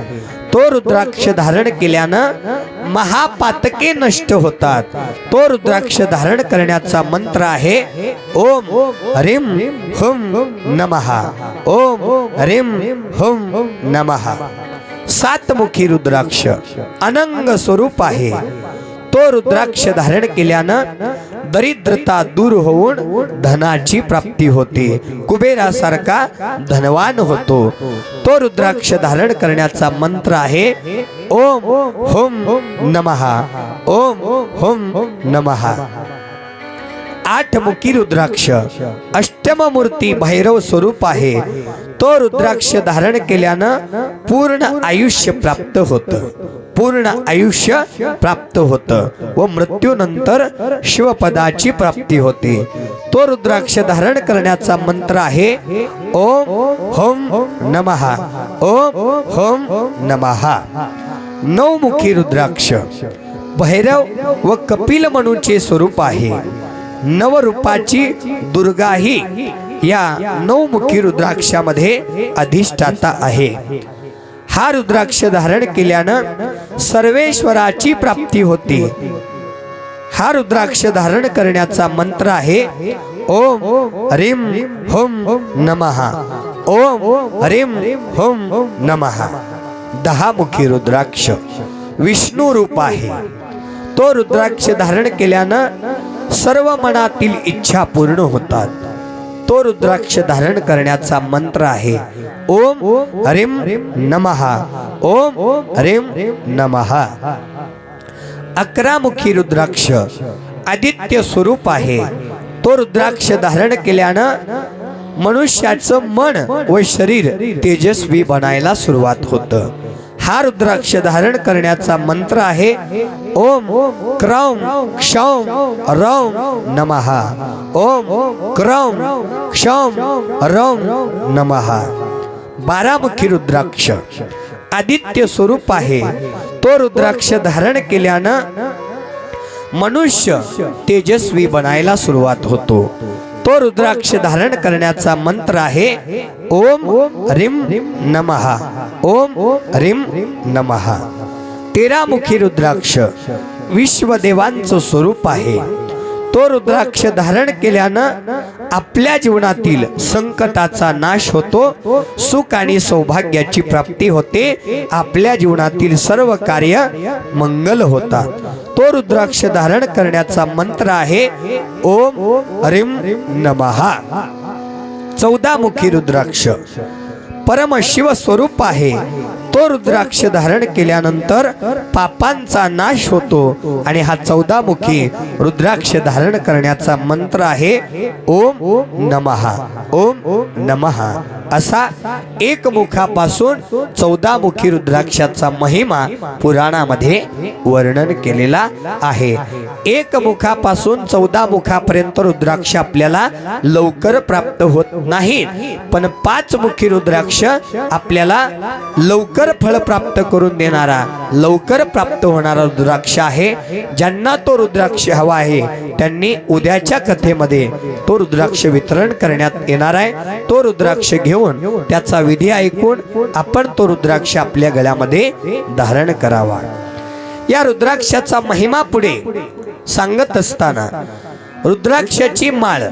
तो रुद्राक्ष धारण केल्यानं महापातके नष्ट होतात. तो रुद्राक्ष धारण करण्याचा मंत्र आहे ओम ह्रीं हुं नमः ओम ह्रीं हुं नमः. 7 मुखी रुद्राक्ष अनंग स्वरूप आहे. तो रुद्राक्ष धारण केल्यानं दरिद्रता दूर होऊन धनाची प्राप्ती होते. कुबेरासारखा धनवान होतो. तो रुद्राक्ष धारण करण्याचा मंत्र आहे ओम हुं नमः ओम हुं नमः. 8 मुखी रुद्राक्ष अष्टममूर्ती भैरव स्वरूप आहे. तो रुद्राक्ष धारण केल्यानं पूर्ण आयुष्य प्राप्त होतं. पूर्ण आयुष्य प्राप्त होतं व मृत्यूनंतर शिवपदाची प्राप्ती होते. तो रुद्राक्ष धारण करण्याचा मंत्र आहे ओम हुं नमः ओम हुं नमः. 9 मुखी रुद्राक्ष भैरव व कपिल मनुचे स्वरूप आहे. नवरूपाची दुर्गाही या 9 मुखी रुद्राक्षामध्ये अधिष्ठाता आहे. हा रुद्राक्ष धारण केल्यानं सर्वेश्वराची प्राप्ती होते. हा रुद्राक्ष धारण करण्याचा मंत्र आहे ओम ह्रीं हुं नमः ओम ह्रीं हुं नमः. 10 मुखी रुद्राक्ष विष्णू रूप आहे. तो रुद्राक्ष धारण केल्यानं सर्व मनातील इच्छा पूर्ण होतात. तो रुद्राक्ष धारण करण्याचा मंत्र आहे ओम ह्रीं नमः. ओम ह्रीं नमः. 11 मुखी रुद्राक्ष आदित्य स्वरूप आहे. तो रुद्राक्ष धारण केल्यानं मनुष्याचं मन व शरीर तेजस्वी बनायला सुरुवात होतं. हा रुद्राक्ष धारण करण्याचा मंत्र आहे ओम क्रौं क्षौं रौं नमः. ओम क्रौं क्षौं रौं नमः. 12 मुखी रुद्राक्ष आदित्य स्वरूप आहे. तो रुद्राक्ष धारण केल्यानं मनुष्य तेजस्वी बनायला सुरुवात होतो. तो रुद्राक्ष धारण करण्याचा मंत्र आहे ओम ह्रीं नमः. ओम ह्रीं नमः. 13 मुखी रुद्राक्ष विश्वदेवांचं स्वरूप आहे. तो रुद्राक्ष धारण केल्यानं आपल्या जीवनातील संकटाचा नाश होतो. सुख आणि सौभाग्याची प्राप्ती होते. आपल्या जीवनातील सर्व कार्य मंगल होतात. तो रुद्राक्ष धारण करण्याचा मंत्र आहे ओम ह्रीं नमः. 14 मुखी रुद्राक्ष परमशिव स्वरूप आहे. तो रुद्राक्ष धारण केल्यानंतर पापांचा नाश होतो आणि हा 14 मुखी रुद्राक्ष धारण करण्याचा मंत्र आहे ओम नमः. ओम नमः. असा एक मुखापासून 14 मुखी रुद्राक्षाचा महिमा पुराणामध्ये वर्णन केलेला आहे. एक मुखापासून 14 मुखापर्यंत रुद्राक्ष आपल्याला लवकर प्राप्त होत नाही, पण 5 मुखी रुद्राक्ष आपल्याला लवकर फळ प्राप्त करून देणारा, लवकर प्राप्त होणारा रुद्राक्ष आहे. ज्यांना तो रुद्राक्ष हवा आहे त्यांनी उद्याच्या कथेमध्ये तो रुद्राक्ष वितरण करण्यात येणार आहे. तो रुद्राक्ष घेऊन त्याचा विधी ऐकून आपण तो रुद्राक्ष आपल्या गळ्यामध्ये धारण करावा. या रुद्राक्षाचा महिमा पुढे सांगत असताना रुद्राक्षाची माळ,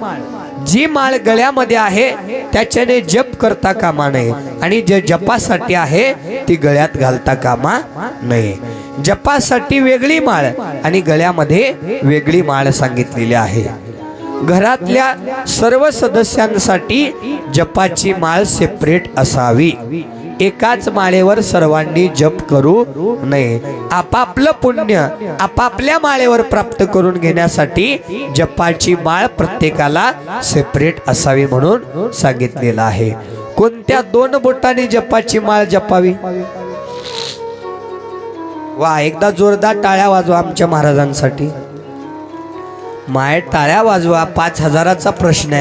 जी माळ गळ्यामध्ये आहे त्याच्याने जप करता कामा नये आणि जे जपासाठी आहे ती गळ्यात घालता कामा नये. जपासाठी वेगळी माळ आणि गळ्यामध्ये वेगळी माळ सांगितलेली आहे. घरातल्या सर्व सदस्यांसाठी जपाची माळ सेपरेट असावी. एकाच माळेवर सर्वांनी जप करू नये. आपापलं पुण्य आपापल्या माळेवर प्राप्त करून घेण्यासाठी जपाची माळ प्रत्येकाला सेपरेट असावी म्हणून सांगितलेलं आहे. कोणत्या 2 बोटांनी जपाची माळ जपावी? वा, एकदा जोरदार टाळ्या वाजवा आमच्या महाराजांसाठी. माय टाळ्या वाजवा. 5,000चा प्रश्न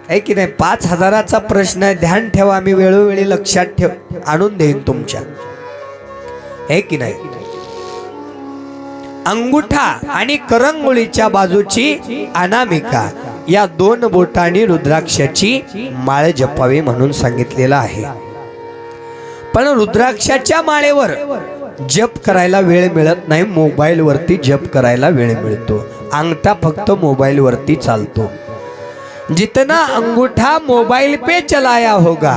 आहे की नाही? 5,000चा प्रश्न आहे. ध्यान ठेवा, मी वेळोवेळी लक्षात आणून देईन तुमच्या, आहे की नाही? अंगुठा आणि करंगुळीच्या बाजूची अनामिका या 2 बोटांनी रुद्राक्षाची माळ जपावी म्हणून सांगितलेलं आहे. पण रुद्राक्षाच्या माळेवर जप करायला वेळ मिळत नाही. मोबाईल वरती जप करायला वेळ मिळतो. अंगठा फक्त मोबाईल वरती चालतो. जितना अंगूठा मोबाइल पे चलाया होगा,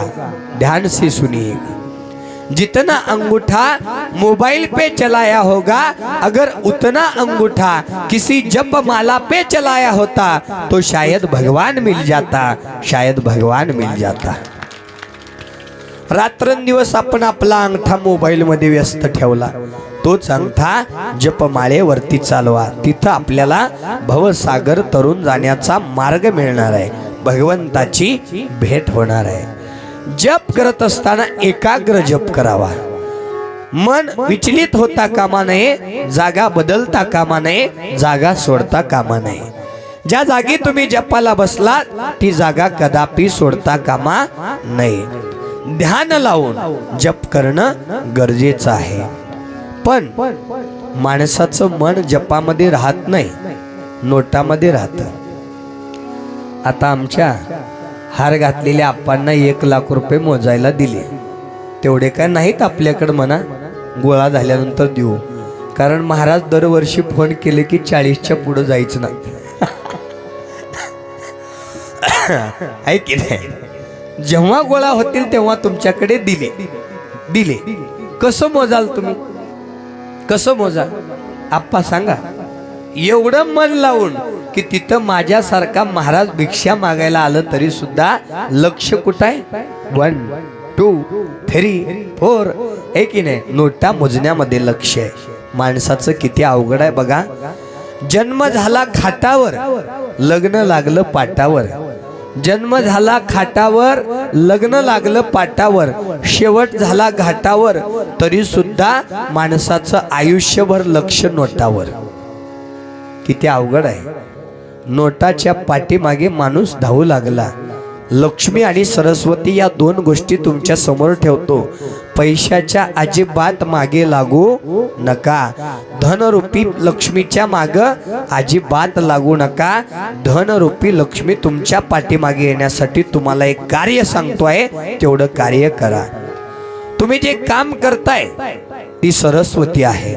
ध्यान से सुनिए, जितना अंगूठा मोबाइल पे चलाया होगा, अगर उतना अंगूठा किसी जप माला पे चलाया होता तो शायद भगवान मिल जाता, शायद भगवान मिल जाता. रात्रंदिवस आपण आपला अंगठा मोबाईल मध्ये व्यस्त ठेवला, तोच अंगठा जपमाळेवरती चालवा. तिथं आपल्याला भवसागर तरून जाण्याचा मार्ग मिळणार आहे. भगवंताची भेट होणार आहे. जप करत असताना एकाग्र जप करावा. मन विचलित होता कामा नये, जागा बदलता कामा नये, जागा सोडता कामा नये. ज्या जागी तुम्ही जपाला बसला ती जागा कदापि सोडता कामा नये. ध्यान लावून जप करणं गरजेचं आहे. पण माणसाचं मन जपामध्ये राहत नाही, नोटामध्ये राहतं. आता आमच्या हार घातलेल्या आप्पांना 1 लाख रुपये मोजायला दिले. तेवढे काय नाहीत आपल्याकडे म्हणा, गोळा झाल्यानंतर देऊ. कारण महाराज दरवर्षी फोन केले की 40च्या पुढे जायचं नाही. आहे की नाही? जेव्हा गोळा होतील तेव्हा तुमच्याकडे दिले दिले कसं मोजाल तुम्ही? कसं मोजाल आप्पा सांगा? एवढं मन लावून की तिथं माझ्यासारखा महाराज भिक्षा मागायला आलं तरी सुद्धा लक्ष कुठं आहे? 1 2 3 4 आहे की नाही? नोटा मोजण्यामध्ये लक्ष आहे. माणसाचं किती अवघड आहे बघा. जन्म झाला खाटावर, लग्न लागलं पाटावर. जन्म झाला खाटावर, लग्न लागलं पाटावर, शेवट झाला घाटावर, तरी सुद्धा माणसाचं आयुष्यभर लक्ष नोटावर. किती अवघड आहे. नोटाच्या पाठीमागे माणूस धावू लागला. लक्ष्मी आणि सरस्वती या दोन गोष्टी तुमच्या समोर ठेवतो. पैशाच्या अजिबात मागे लागू नका. धनरूपी लक्ष्मीच्या माग अजिबात लागू नका. धनरूपी लक्ष्मी तुमच्या पाठीमागे येण्यासाठी तुम्हाला एक कार्य सांगतोय, तेवढं कार्य करा. तुम्ही जे काम करताय ती सरस्वती आहे.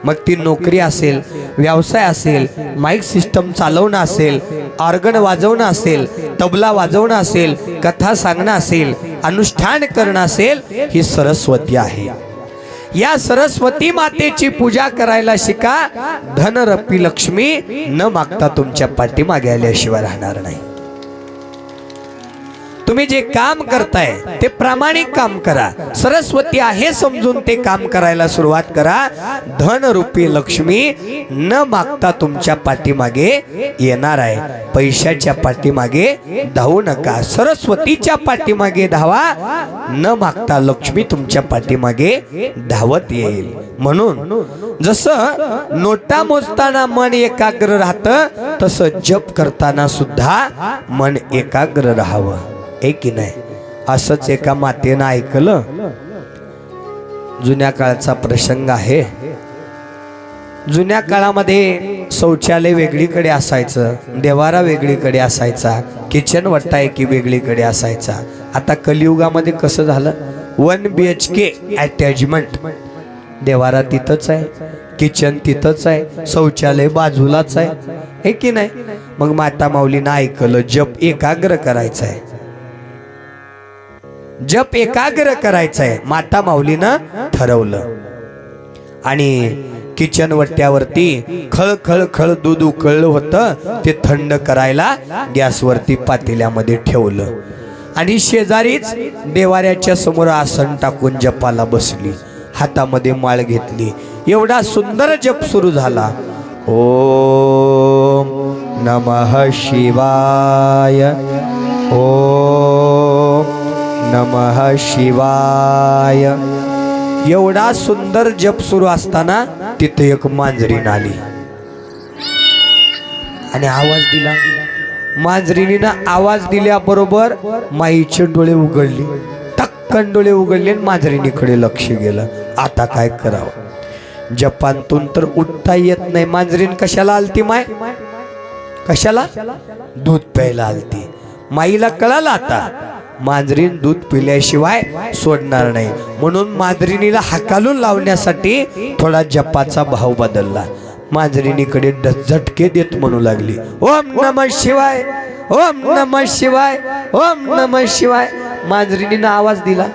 मग ती नोकरी असेल, व्यवसाय असेल, माईक सिस्टम चालवणं असेल, ऑर्गन वाजवणं असेल, तबला वाजवणं असेल, कथा सांगणं असेल, अनुष्ठान करणं असेल, ही सरस्वती आहे. या सरस्वती मातेची पूजा करायला शिका. धनरूपी लक्ष्मी न मागता तुमच्या पाठीमागे आल्याशिवाय राहणार नाही. तुम्ही जे काम करताय ते प्रामाणिक काम करा. सरस्वती आहे समजून ते काम करायला सुरुवात करा. धनरूपी लक्ष्मी न मागता तुमच्या पाठीमागे येणार आहे. पैशाच्या पाठीमागे धावू नका. सरस्वतीच्या पाठीमागे धावा. न मागता लक्ष्मी तुमच्या पाठीमागे धावत येईल. म्हणून जसं नोटा मोजताना मन एकाग्र राहतं, तसं जप करताना सुद्धा मन एकाग्र राहावं. एक की नाही? असंच एका मातेनं ऐकलं. जुन्या काळाचा प्रसंग आहे. जुन्या काळामध्ये शौचालय वेगळीकडे असायचं, देवारा वेगळीकडे असायचा, किचन वट्टा एकी वेगळीकडे असायचा. आता कलियुगामध्ये कसं झालं? 1 BHK अटॅचमेंट. देवारा तिथंच आहे, किचन तिथंच आहे, शौचालय बाजूलाच आहे. हे की नाही? मग माता माऊलीनं ऐकलं, जप एकाग्र करायचा आहे. जप एकाग्र करायचा आहे. माता माऊलीनं ठरवलं आणि किचन वट्ट्यावरती खळ खळ खळ दूध उकळलं होतं, ते थंड करायला गॅसवरती पातेल्यामध्ये ठेवलं आणि शेजारीच देवाऱ्याच्या समोर आसन टाकून जपाला बसली. हातामध्ये माळ घेतली. एवढा सुंदर जप सुरू झाला. ओम नमः शिवाय, ओम नमः शिवाय. एवढा सुंदर जप सुरू असताना तिथे एक मांजरीन आली आणि आवाज दिला. मांजरीनं आवाज दिल्याबरोबर माईचे डोळे उघडले. टक्कन डोळे उघडले आणि मांजरीनीकडे लक्ष गेलं. आता काय करावं? जपांतून तर उठता येत नाही. मांजरीन कशाला आलती? माय कशाला? दूध प्यायला आलती. माईला कळालं आता मांजरीन दूध पिल्याशिवाय सोडणार नाही. म्हणून मांजरीनीला हाकालून लावण्यासाठी थोडा जपाचा भाव बदलला. मांजरीनीकडे झटके देत म्हणू लागली, ओम नमः शिवाय, ओम नमः शिवाय, ओम नमः शिवाय. मांजरीनीनं आवाज दिला.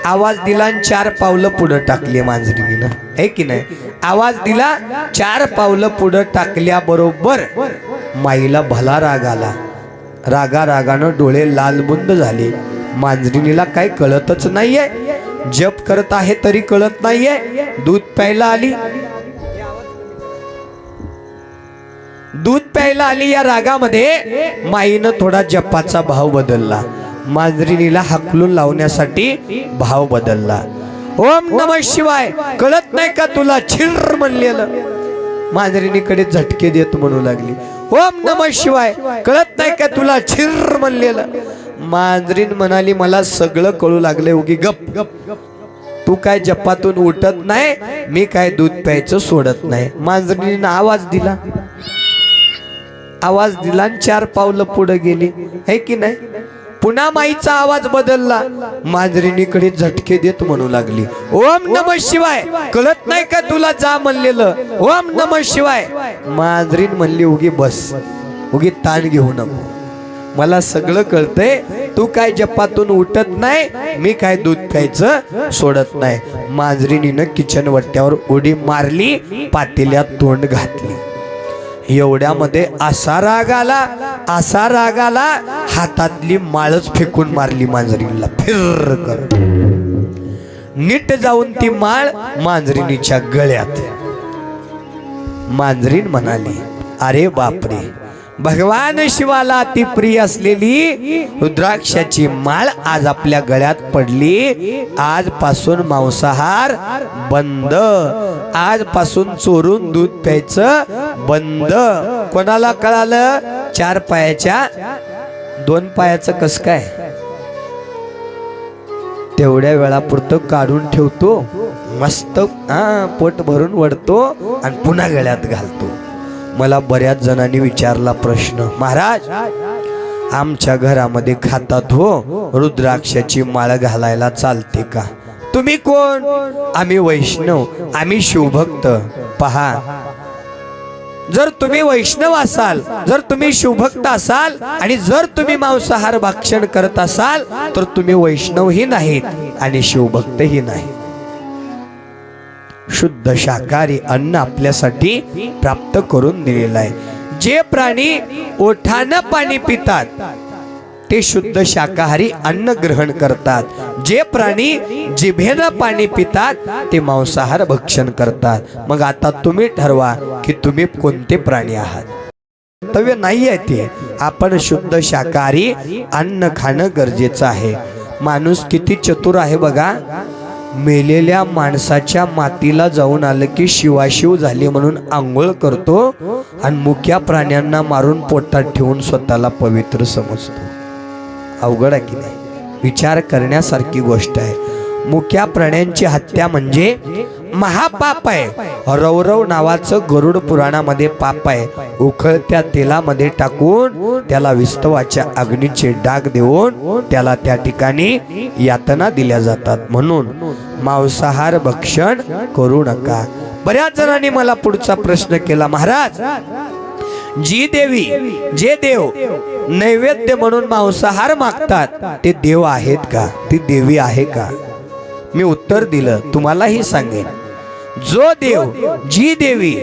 आवाज दिला आणि 4 पावलं पुढं टाकली मांजरीनीनं. है की नाही? आवाज दिला, 4 पावलं पुढं टाकल्याबरोबर माईला भला राग आला. रागानं डोळे लालबुंद झाले. मांजरीनीला काय कळतच नाहीये. जप करत आहे तरी कळत नाहीये. दूध प्यायला आली. दूध प्यायला आली. या रागामध्ये माईनं थोडा जपाचा भाव बदलला. मांजरीनीला हाकलून लावण्यासाठी भाव बदलला. ओम नमः शिवाय. कळत नाही का तुला? छिर म्हणलेलं. मांजरीनीकडे झटके देत म्हणू लागली, ओम नमः शिवाय. कळत नाही का तुला? छिर म्हणलेलं. मांजरीन म्हणाली, मला सगळं कळू लागले. उगी गप गप. तू काय जपातून उठत नाही, मी काय दूध प्यायचं सोडत नाही. मांजरीनं आवाज दिला. आवाज दिला आणि 4 पावलं पुढे गेली. है की नाही? पुन्हा माईचा आवाज बदलला. मांजरीनीकडे झटके देत म्हणू लागली, ओम नमः शिवाय. कळत नाही का तुला? जा म्हणलेलं. ओम नमः शिवाय. मांजरीन म्हणली, उगी बस, उगी ताण घेऊ नको. मला सगळं कळतंय, तू काय जपातून उठत नाही, मी काय दूध प्यायचं सोडत नाही. मांजरीनीनं किचन वट्ट्यावर उडी मारली, पातेल्यात तोंड घातली. एवढ्यामध्ये असा राग आला, हातातली माळच फेकून मारली मांजरीला, फिर कर. नीट जाऊन ती माळ मांजरीनीच्या गळ्यात. मांजरीन म्हणाली, अरे बापरे, भगवान शिवाला अति प्रिय असलेली रुद्राक्षाची माळ आज आपल्या गळ्यात पडली. आजपासून मांसाहार बंद, आजपासून चोरून दूध प्यायचं बंद. कोणाला कळालं? 4 पायाच्या 2 पायाचं कस काय? तेवढ्या वेळापुरतं काढून ठेवतो, मस्त पोट भरून वडतो आणि पुन्हा गळ्यात घालतो. मला बऱ्याच जणांनी विचारला प्रश्न, महाराज आमच्या घरामध्ये खातात हो, रुद्राक्षाची माळ घालायला चालते का? तुम्ही कोण? आम्ही वैष्णव, आम्ही शिवभक्त. पहा, जर तुम्ही वैष्णव असाल, जर तुम्ही शिवभक्त असाल आणि जर तुम्ही मांसाहार भक्षण करत असाल तर तुम्ही वैष्णवही नाहीत आणि शिवभक्तही नाही. शुद्ध शाकाहारी अन्न आपल्यासाठी प्राप्त करून दिलेलं आहे. जे प्राणी ओठानं पाणी पितात ते शुद्ध शाकाहारी अन्न ग्रहण करतात. जे प्राणी जिभेनं पाणी पितात ते मांसाहार भक्षण करतात. मग आता तुम्ही ठरवा की तुम्ही कोणते प्राणी आहात. कर्तव्य नाही आहे ते. आपण शुद्ध शाकाहारी अन्न खाणं गरजेचं आहे. माणूस किती चतुर आहे बघा. मेलेल्या माणसाच्या मातीला जाऊन आलं की शिवाशिव झाली म्हणून आंघोळ करतो आणि मुक्या प्राण्यांना मारून पोटात ठेवून स्वतःला पवित्र समजतो. अवघड आहे की नाही? विचार करण्यासारखी गोष्ट आहे. मुक्या प्राण्यांची हत्या म्हणजे महापाप आहे. रवरव नावाचं गरुड पुराणामध्ये पाप आहे. उखळत्या तेलामध्ये टाकून त्याला विस्तवाच्या अग्नीचे डाग देऊन त्याला त्या ठिकाणी यातना दिल्या जातात. म्हणून मांसाहार भक्षण करू नका. बऱ्याच जणांनी मला पुढचा प्रश्न केला, महाराज जी देवी जे देव नैवेद्य म्हणून मांसाहार मागतात ते देव आहेत का? ती देवी आहे का? मी उत्तर दिलं, तुम्हालाही सांगेन. जो देव जी देवी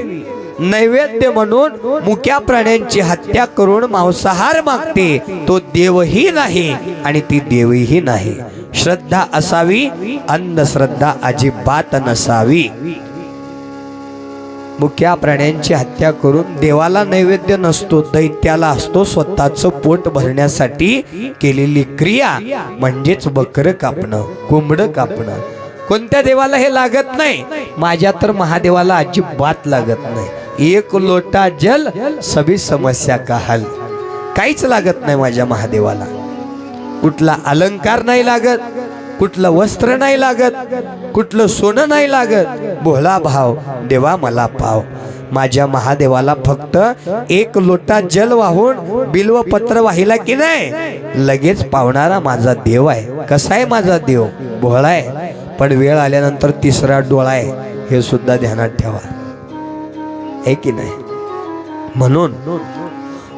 नैवेद्य म्हणून मुक्या प्राण्यांची हत्या करून मांसाहार मागते तो देवही नाही आणि ती देवीही नाही. श्रद्धा असावी, अंधश्रद्धा अजिबात नसावी. मुक्या प्राण्यांची हत्या करून देवाला नैवेद्य नसतो, दैत्याला असतो. स्वतःचं पोट भरण्यासाठी केलेली क्रिया म्हणजेच बकरं कापणं, कोंबडं कापणं. कोणत्या देवाला हे लागत नाही. माझ्या तर महादेवाला अजिबात लागत नाही. 1 लोटा जल सभी समस्या का हल. काहीच लागत नाही माझ्या महादेवाला. कुठला अलंकार नाही लागत, कुठलं वस्त्र नाही लागत, कुठलं सोनं नाही लागत. भोळा भाव देवा मला पाव. माझ्या महादेवाला फक्त 1 लोटा जल वाहून बिल्वपत्र वाहिला की नाही लगेच पावणारा माझा देव आहे. कसा आहे माझा देव? भोळा आहे, पण वेळ आल्यानंतर 3रा डोळा आहे हे सुद्धा ध्यानात ठेवा, आहे की नाही? म्हणून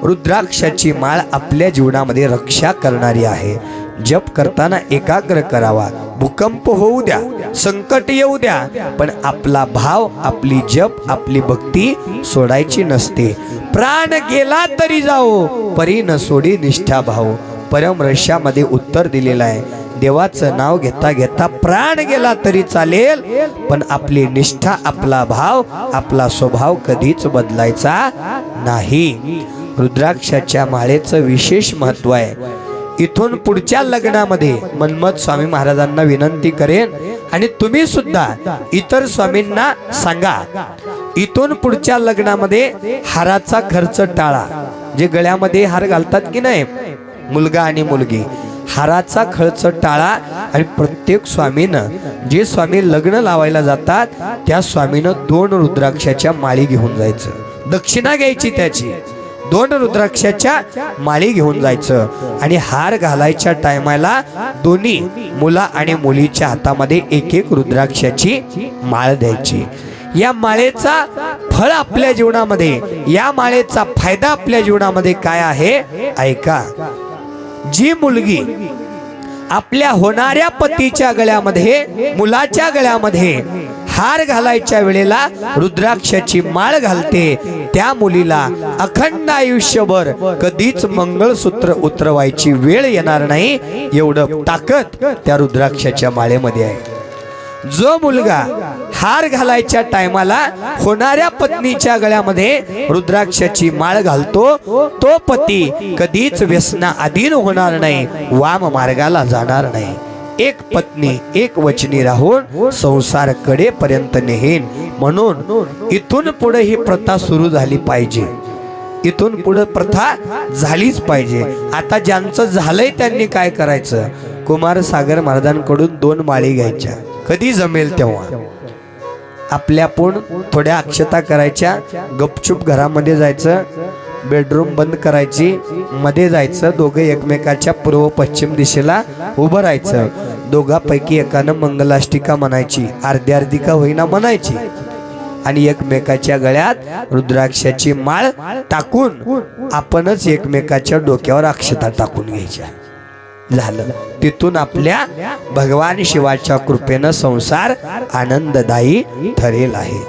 रुद्राक्षाची माळ आपल्या जीवनामध्ये रक्षा करणारी आहे. जप करताना एकाग्र करावा. भूकंप होऊ द्या, संकट येऊ द्या, पण आपला भाव, आपली जप, आपली भक्ती सोडायची नसते. प्राण गेला तरी जाओ, परी न सोडी निष्ठा भाव. परम रहस्यामध्ये उत्तर दिलेलं आहे. देवाचं नाव घेता घेता प्राण गेला तरी चालेल, पण आपली निष्ठा, आपला भाव, आपला स्वभाव कधीच बदलायचा नाही. रुद्राक्षाच्या माळेचं विशेष महत्व आहे. इथून पुढच्या लग्नामध्ये मन्मथ स्वामी महाराजांना विनंती करेन आणि तुम्ही सुद्धा इतर स्वामींना सांगा, इथून पुढच्या लग्नामध्ये हाराचा खर्च टाळा. जे गळ्यामध्ये हार घालतात की नाही मुलगा आणि मुलगी, हाराचा खर्च टाळा. आणि प्रत्येक स्वामीनं, जे स्वामी लग्न लावायला जातात त्या स्वामीनं 2 रुद्राक्षाच्या माळी घेऊन जायचं. दक्षिणा घ्यायची त्याची. 2 रुद्राक्षाच्या माळी घेऊन जायचं आणि हार घालायच्या टायमाला दोन्ही मुला आणि मुलीच्या हातामध्ये 1 रुद्राक्षाची माळ द्यायची. या माळेचा फळ आपल्या जीवनामध्ये, या माळेचा फायदा आपल्या जीवनामध्ये काय आहे ऐका. जी मुलगी आपल्या होणाऱ्या पतीच्या गळ्यामध्ये, मुलाच्या गळ्यामध्ये हार घालायच्या वेळेला रुद्राक्षाची माळ घालते, त्या मुलीला अखंड आयुष्यभर कधीच मंगळसूत्र उतरवायची वेळ येणार नाही, एवढं ताकद त्या रुद्राक्षाच्या माळेमध्ये आहे. जो मुलगा हार घालायच्या टायमाला होणाऱ्या पत्नीच्या गळ्यामध्ये रुद्राक्षाची माळ घालतो, तो पती कधीच व्यसना अधीन होणार नाही, वाम मार्गाला जाणार नाही. एक पत्नी एक वचनी राहून संसार कडेपर्यंत नेहीन. म्हणून इथून पुढे ही प्रथा सुरू झाली पाहिजे. इथून पुढे प्रथा झालीच पाहिजे. आता ज्यांचं झालंय त्यांनी काय करायचं, कुमार सागर महाराजांकडून 2 माळी घ्यायच्या, कधी जमेल तेव्हा आपल्या पण थोड्या अक्षता करायच्या, गपचूप घरामध्ये जायचं, बेडरूम बंद करायची, मध्ये जायचं, दोघे एकमेकाच्या पूर्व पश्चिम दिशेला उभं राहायचं. दोघांपैकी एकानं मंगलाष्टिका म्हणायची, अर्धी अर्धी का होईना म्हणायची, आणि एकमेकाच्या गळ्यात रुद्राक्षाची माळ टाकून आपणच एकमेकाच्या डोक्यावर अक्षता टाकून घ्यायच्या. झालं. तिथून आपल्या भगवान शिवाच्या कृपेनं संसार आनंददायी ठरेल आहे.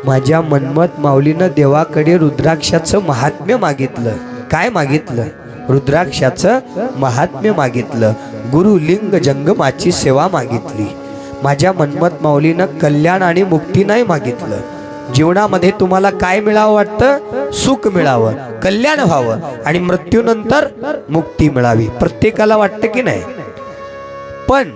माझ्या मनमत माऊलीनं देवाकडे रुद्राक्षाचं महात्म्य मागितलं. काय मागितलं? रुद्राक्षाचं महात्म्य मागितलं. गुरुलिंग जंगमाची सेवा मागितली. माझ्या मनमत माऊलीनं कल्याण आणि मुक्ती नाही मागितलं. जीवनामध्ये तुम्हाला काय मिळावं वाटतं? सुख मिळावं, कल्याण व्हावं आणि मृत्यूनंतर मुक्ती मिळावी. प्रत्येकाला वाटतं की नाही? पण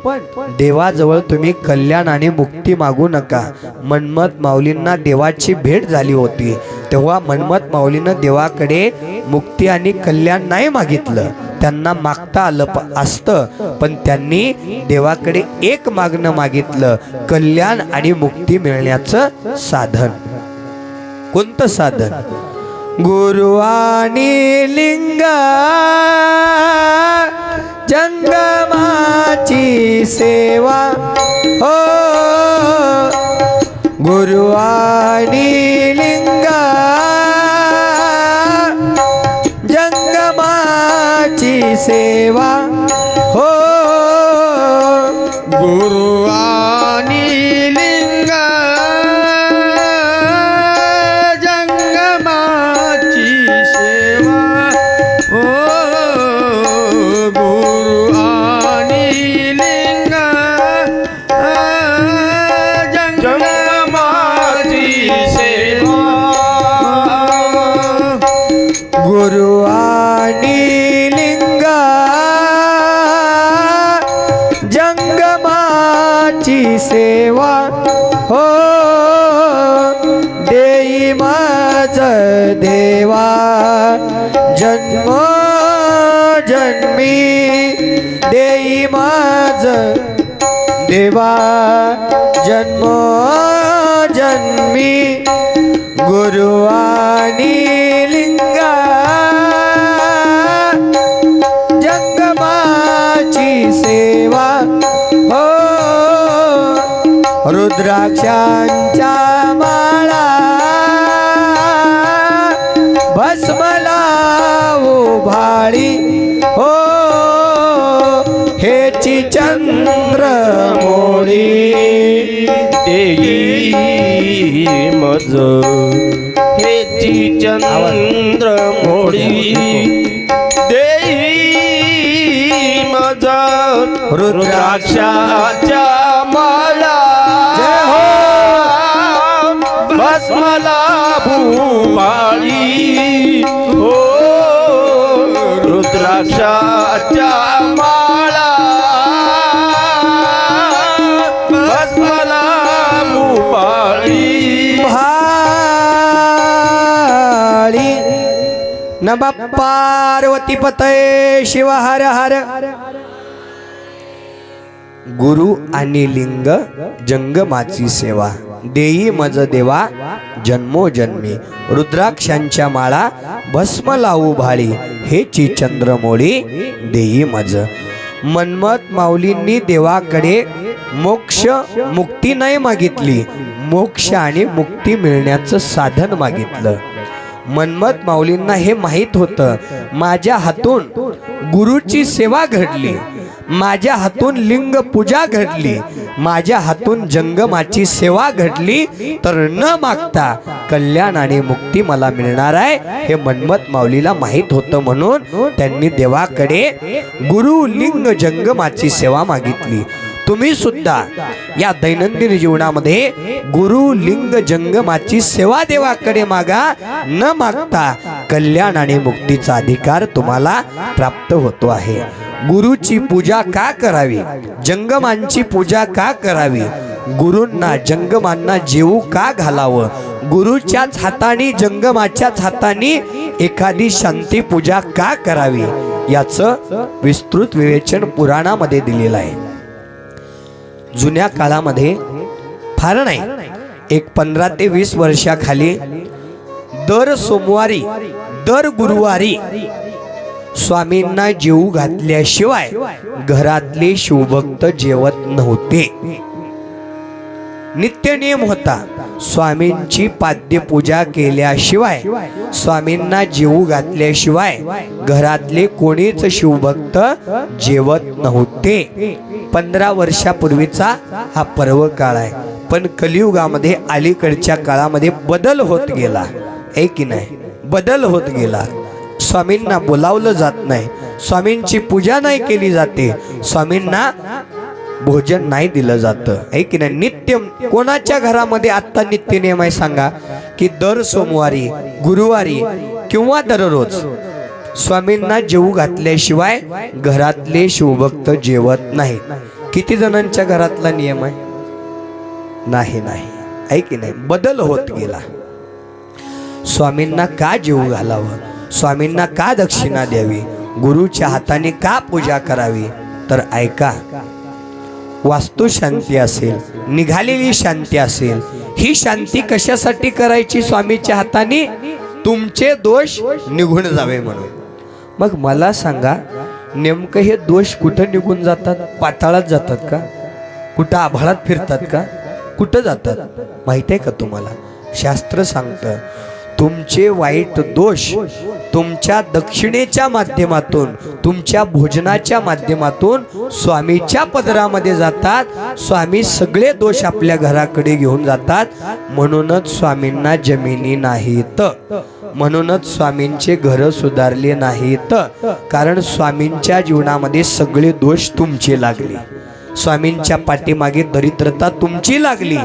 देवाजवळ तुम्ही कल्याण आणि मुक्ती मागू नका. मनमत माऊलींना देवाची भेट झाली होती, तेव्हा मनमत माऊलीनं देवाकडे मुक्ती आणि कल्याण नाही मागितलं. त्यांना मागता आलं असतं, पण त्यांनी देवाकडे एक मागणं मागितलं, कल्याण आणि मुक्ती मिळण्याचं साधन. कोणतं साधन? गुरु आणि लिंगा जंगमाची सेवा हो, गुरु आणि लिंगा जंगमाची सेवा हो, गुरु आणि लिंगा जंगमाची सेवा हो, गुरु आणि लिंगा जंगमाची सेवा, गुरु आणि लिंगा जंगमाची सेवा हो, देई माझ देवा जन्म जन्मी, देई माझ देवा जन्म जन्मी, गुरु आणि लिंगा जंगमाची सेवा हो, रुद्राक्षांच्या माळा भस्मला उभाळी हो, हेची चंद्र मोळी देई मज हेची चंद्र मोडी, देई मज रुद्राक्षाच्या माळा भस्मला भूपाळी हो, रुद्राक्षाच्या माळा भस्मला भूपाळी भाळी. नम पार्वती पतये शिव हर हर. गुरु आणि लिंग जंगमाची सेवा, देई मज देवा जन्मोजन्मी, रुद्राक्षांच्या माळा भस्म लावू भाळी, हेची चंद्रमोळी देई मज. मनमत माऊलींनी देवाकडे मोक्ष मुक्ती नाही मागितली, मोक्ष आणि मुक्ती मिळण्याचं साधन मागितलं. मन्मथ माऊलींना हे माहीत होतं, माझ्या हातून गुरुची सेवा घडली, माझ्या हातून लिंग पूजा घडली, माझ्या हातून जंगमाची सेवा घडली, तर न मागता कल्याण आणि मुक्ती मला मिळणार आहे हे मन्मथ माऊलीला माहीत होतं. म्हणून त्यांनी देवाकडे गुरु लिंग जंगमाची सेवा मागितली. तुम्ही सुद्धा या दैनंदिन जीवनामध्ये गुरु लिंग जंगमाची सेवा देवाकडे मागा. न मागता कल्याण आणि मुक्तीचा अधिकार तुम्हाला प्राप्त होतो आहे. गुरुची पूजा का करावी, जंगमांची पूजा का करावी, गुरूंना जंगमांना जेवू का घालावं, गुरुच्याच हाताने जंगमाच्याच हाताने एखादी शांती पूजा का करावी, याचं विस्तृत विवेचन पुराणामध्ये दिलेलं आहे. जुन्या काळामध्ये फार नाही, एक 15 ते 20 वर्षाखाली दर सोमवारी दर गुरुवारी स्वामींना जेवू घातल्याशिवाय घरातले शिवभक्त जेवत नव्हते. नित्य नियम होता, स्वामींची पाद्यपूजा केल्याशिवाय, स्वामींना जेवू घातल्याशिवाय घरातले कोणीच शिवभक्त जेवत नव्हते. 15 वर्षापूर्वीचा हा पर्व काळ आहे. पण कलियुगामध्ये अलीकडच्या काळामध्ये बदल होत गेला आहे की नाही, बदल होत गेला. स्वामींना बोलावलं जात नाही, स्वामींची पूजा नाही केली जाते, स्वामींना भोजन नाही दिलं जातं आहे की नाही. नित्य कोणाच्या घरामध्ये आत्ता नित्य नियम आहे सांगा, की दर सोमवारी गुरुवारी किंवा दररोज स्वामींना जेवू घातल्याशिवाय घरातले शिवभक्त जेवत नाहीत. किती जणांच्या घरातला नियम आहे? नाही आहे की नाही. बदल होत गेला. स्वामींना का जेवू घालावं, स्वामींना का दक्षिणा द्यावी, गुरुच्या हाताने का पूजा करावी, तर ऐका, वास्तू शांती असेल, निघालेली शांती असेल, ही शांती कशासाठी करायची? स्वामीच्या हाताने तुमचे दोष निघून जावे म्हणून. मग मला सांगा, नेमकं हे दोष कुठं निघून जातात? पाताळात जातात का? कुठं आभाळात फिरतात का? कुठं जातात माहिती आहे का तुम्हाला? शास्त्र सांगतं, तुमचे वाईट दोष तुमच्या दक्षिणेच्या माध्यमातून, तुमच्या भोजनाच्या माध्यमातून स्वामीच्या पदरामध्ये जातात. स्वामी सगळे दोष आपल्या घराकडे घेऊन जातात. म्हणूनच स्वामींना जमिनी नाहीत, म्हणूनच स्वामींचे घर सुधारले नाहीत, कारण स्वामींच्या जीवनामध्ये सगळे दोष तुमचे लागले. स्वामींच्या पाठीमागे दरिद्रता तुमची लागली.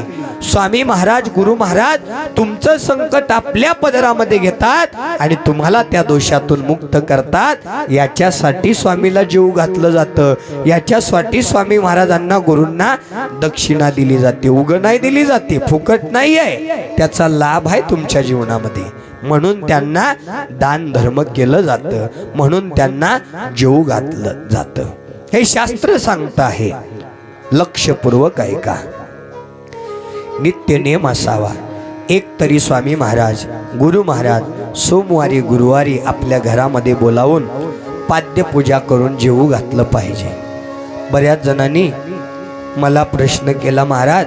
स्वामी महाराज, गुरु महाराज तुमचं संकट आपल्या पदरामध्ये घेतात आणि तुम्हाला त्या दोषातून मुक्त करतात. याच्यासाठी स्वामीला जीव घातलं जातं, याच्यासाठी स्वामी महाराजांना, गुरूंना दक्षिणा दिली जाते. उघड नाही दिली जाते, फुकट नाही आहे, त्याचा लाभ आहे तुमच्या जीवनामध्ये. म्हणून त्यांना दान धर्म केलं जातं, म्हणून त्यांना जीव घातलं जातं. हे शास्त्र सांगत आहे. लक्षपूर्वक ऐका. नित्य नेम असावा. एक तरी स्वामी महाराज, गुरु महाराज सोमवारी गुरुवारी आपल्या घरामध्ये बोलावून पाद्यपूजा करून जेवू घातलं पाहिजे. बऱ्याच जणांनी मला प्रश्न केला, महाराज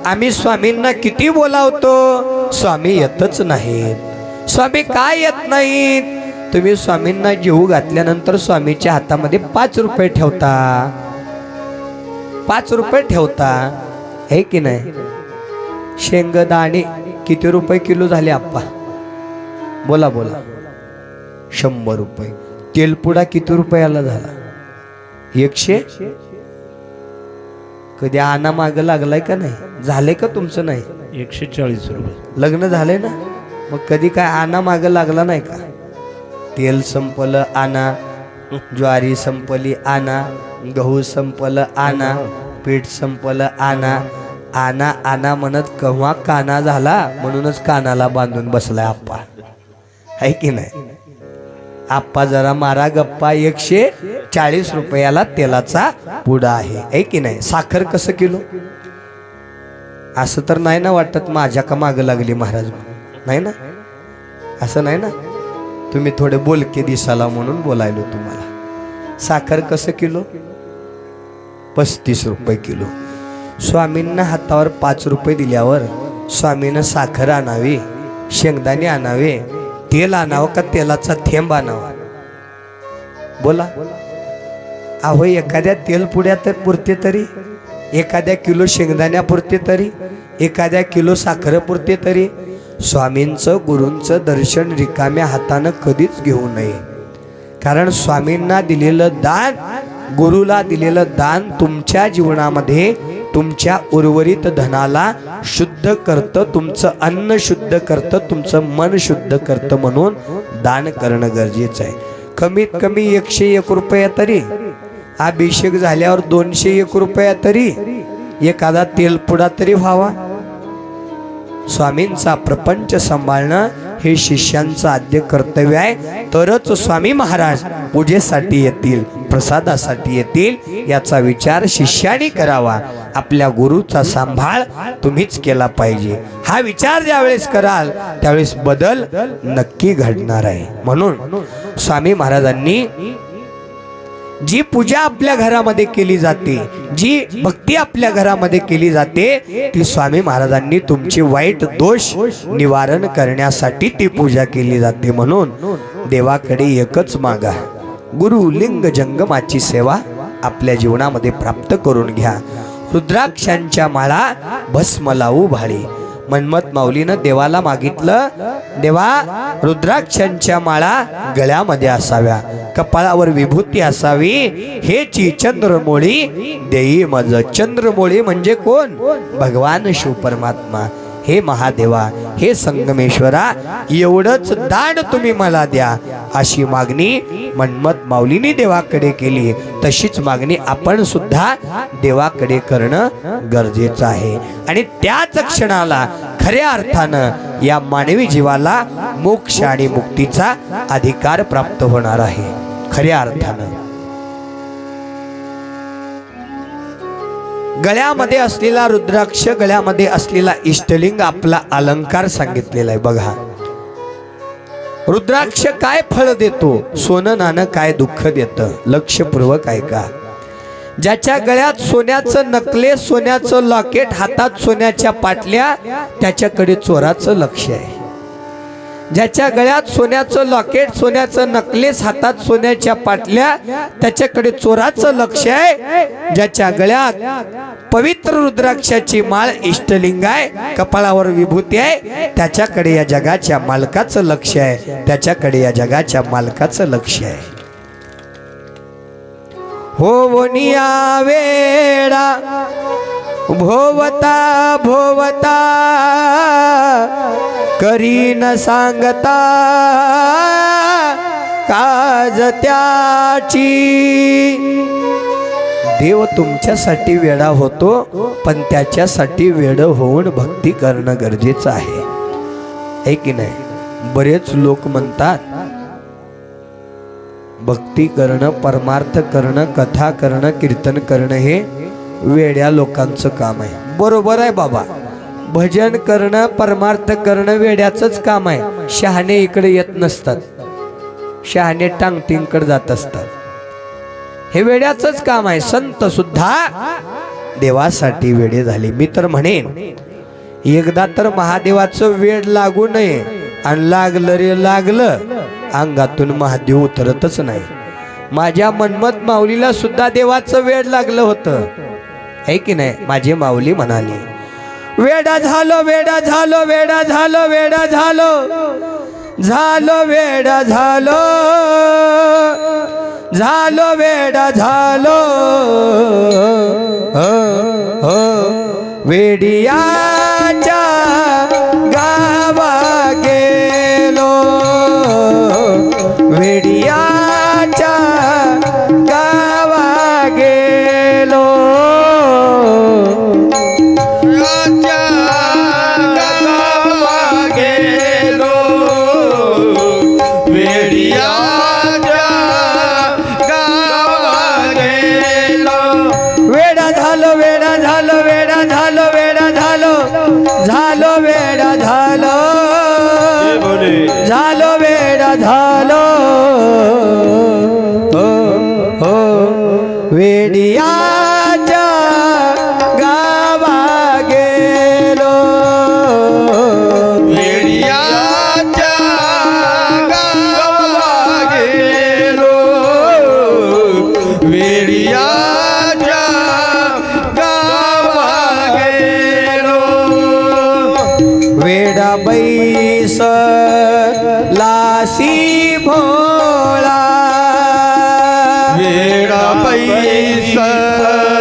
आम्ही स्वामींना किती बोलावतो, स्वामी येतच नाहीत. स्वामी काय येत नाहीत? तुम्ही स्वामींना जेवू घातल्यानंतर स्वामीच्या हातामध्ये 5 रुपये ठेवता, 5 रुपये ठेवता हे की नाही. शेंगदाणे किती रुपये किलो झाले आप्पा? बोला बोला. 100 रुपये. तेलपुडा किती रुपयाला झाला? 100. कधी आना माग लागलाय का नाही? झालंय का तुमचं? नाही, 140 रुपये. लग्न झालंय ना, मग कधी काय आना माग लागला नाही का? तेल संपलं आना, ज्वारी संपली आना, गहू संपलं आना, पीठ संपलं आना. आना आना म्हणत केव्हा काना झाला, म्हणूनच कानाला बांधून बसलाय आप्पा आहे की नाही. आप्पा जरा मारा गप्पा. 140 रुपयाला तेलाचा पुडा आहे की नाही. साखर कसं किलो? असं तर नाही ना वाटत माझ्या का माग लागली महाराज? नाही ना, असं नाही ना. तुम्ही थोडे बोलके दिसाला म्हणून बोलायलो तुम्हाला. साखर कसं किलो? 35 रुपये किलो. स्वामींना हातावर 5 रुपये दिल्यावर स्वामीनं साखर आणावी, शेंगदाणे आणावे, तेल आणावं का तेलाचा थेंब आणावा? बोला. अहो एखाद्या तेलपुड्या तर पुरते तरी, एखाद्या किलो शेंगदाण्या पुरते तरी, एखाद्या किलो साखर पुरते तरी. स्वामींचं गुरूंचं दर्शन रिकाम्या हातानं कधीच घेऊ नये. कारण स्वामींना दिलेलं दान, गुरुला दिलेलं दान तुमच्या जीवनामध्ये तुमच्या उर्वरित धनाला शुद्ध करतं, तुमचं अन्न शुद्ध करतं, तुमचं मन शुद्ध करतं. म्हणून दान करणं गरजेचं आहे. कमीत कमी 101 रुपया तरी, अभिषेक झाल्यावर 201 रुपया तरी एखादा तेलपुडा तरी व्हावा. स्वामींचा प्रपंच सांभाळणं हे शिष्यांचं आद्य कर्तव्य आहे. तरच स्वामी महाराज पूजेसाठी येतील, प्रसादासाठी येतील. याचा विचार शिष्याने करावा. आपल्या गुरुचा सांभाळ तुम्हीच केला पाहिजे. हा विचार ज्यावेळेस कराल त्यावेळेस बदल नक्की घडणार आहे. म्हणून स्वामी महाराजांनी जी पूजा आपल्या घरामध्ये केली जाते, जी भक्ती आपल्या घरामध्ये केली जाते, ती स्वामी महाराजांनी तुमची वाईट दोष निवारण करण्यासाठी ती पूजा केली जाते. म्हणून देवाकडे एकच मागा, गुरु लिंग जंगमाची सेवा आपल्या जीवनामध्ये प्राप्त करून घ्या. रुद्राक्षांच्या माळा भस्म लावू भाळी. मन्मथ माऊलीनं देवाला मागितलं, देवा रुद्राक्षांच्या माळा गळ्यामध्ये असाव्या, कपाळावर विभूती असावी, हेची चंद्रमोळी देई मज. चंद्रमोळी म्हणजे कोण? भगवान शिव परमात्मा. हे महादेवा, हे संगमेश्वरा, एवढंच दान तुम्ही मला द्या, अशी मागणी मन्मथ माऊलीने देवाकडे केली. तशीच मागणी आपण सुद्धा देवाकडे करणं गरजेचं आहे. आणि त्याच क्षणाला खऱ्या अर्थानं या मानवी जीवाला मोक्ष आणि मुक्तीचा अधिकार प्राप्त होणार आहे. खऱ्या अर्थानं गळ्यामध्ये असलेला रुद्राक्ष, गळ्यामध्ये असलेला इष्टलिंग आपला अलंकार सांगितलेला आहे. बघा, रुद्राक्ष काय फळ देतो, सोनं नाणं काय दुःख देतं. लक्षपूर्वक ऐका. ज्याच्या गळ्यात सोन्याचं नकलेस, सोन्याचं लॉकेट, हातात सोन्याच्या पाटल्या, त्याच्याकडे चोराचं लक्ष आहे. ज्याच्या गळ्यात सोन्याचं लॉकेट, सोन्याचं नकलेस, हातात सोन्याच्या पाटल्या, त्याच्याकडे चोराचं लक्ष आहे. ज्याच्या गळ्यात पवित्र रुद्राक्षाची माळ इष्टलिंग आहे, कपाळावर विभूती आहे, त्याच्याकडे या जगाच्या मालकाचं लक्ष आहे. त्याच्याकडे या जगाच्या मालकाचं लक्ष आहे. होवनिया वेडा भोवता भोवता करी न सांगता काज त्याची. देव तुमच्यासाठी वेडा होतो, पण त्याच्यासाठी वेड होऊन भक्ती करणं गरजेचं आहे की नाही? बरेच लोक म्हणतात भक्ती करणं, परमार्थ करणं, कथा करणं, कीर्तन करणं हे वेड्या लोकांचं काम आहे. बरोबर आहे बाबा, भजन करणं, परमार्थ करणं वेड्याचंच काम आहे. शहाणे इकडे येत नसतात, शहाणे टांगटिंगकडे जात असतात. हे वेड्याचंच काम आहे. संत सुद्धा देवासाठी वेडे झाले. मी तर म्हणेन, एकदा तर महादेवाचं वेड लागू नये, आणि लागलं रे लागलं, अंगातून महादेव उतरतच नाही. माझ्या मन्मथ माऊलीला सुद्धा देवाचं वेड लागलं होतं, है की नाही? माझी माऊली म्हणाली, वेडा झालो, वेडा झालो, वेडा झालो, वेडा झालो, झालो वेडा झालो, झालो वेडा झालो, वेडियाच्या गावा गेलो, वेडियाच्या गावा गेलो, झालो वेडा झालो, झालो वेडा झालो, वेडियाच्या गावा गेलो, वेडियाच्या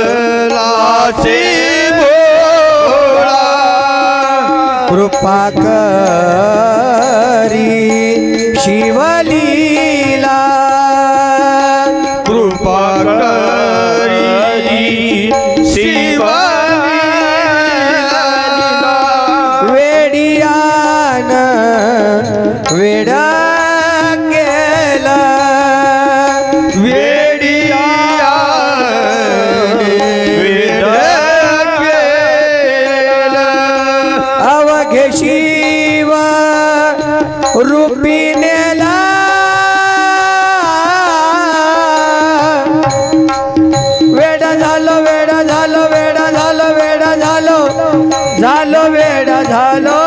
विठ्ठलाची भोळा कृपा करी शिवलीला कृपा करी शिवलीला वेडियान वेडा केला अवघे शिव रूपिनेला वेडा झालो वेडा झालो वेडा झालो वेडा झालो झालो वेडा झालो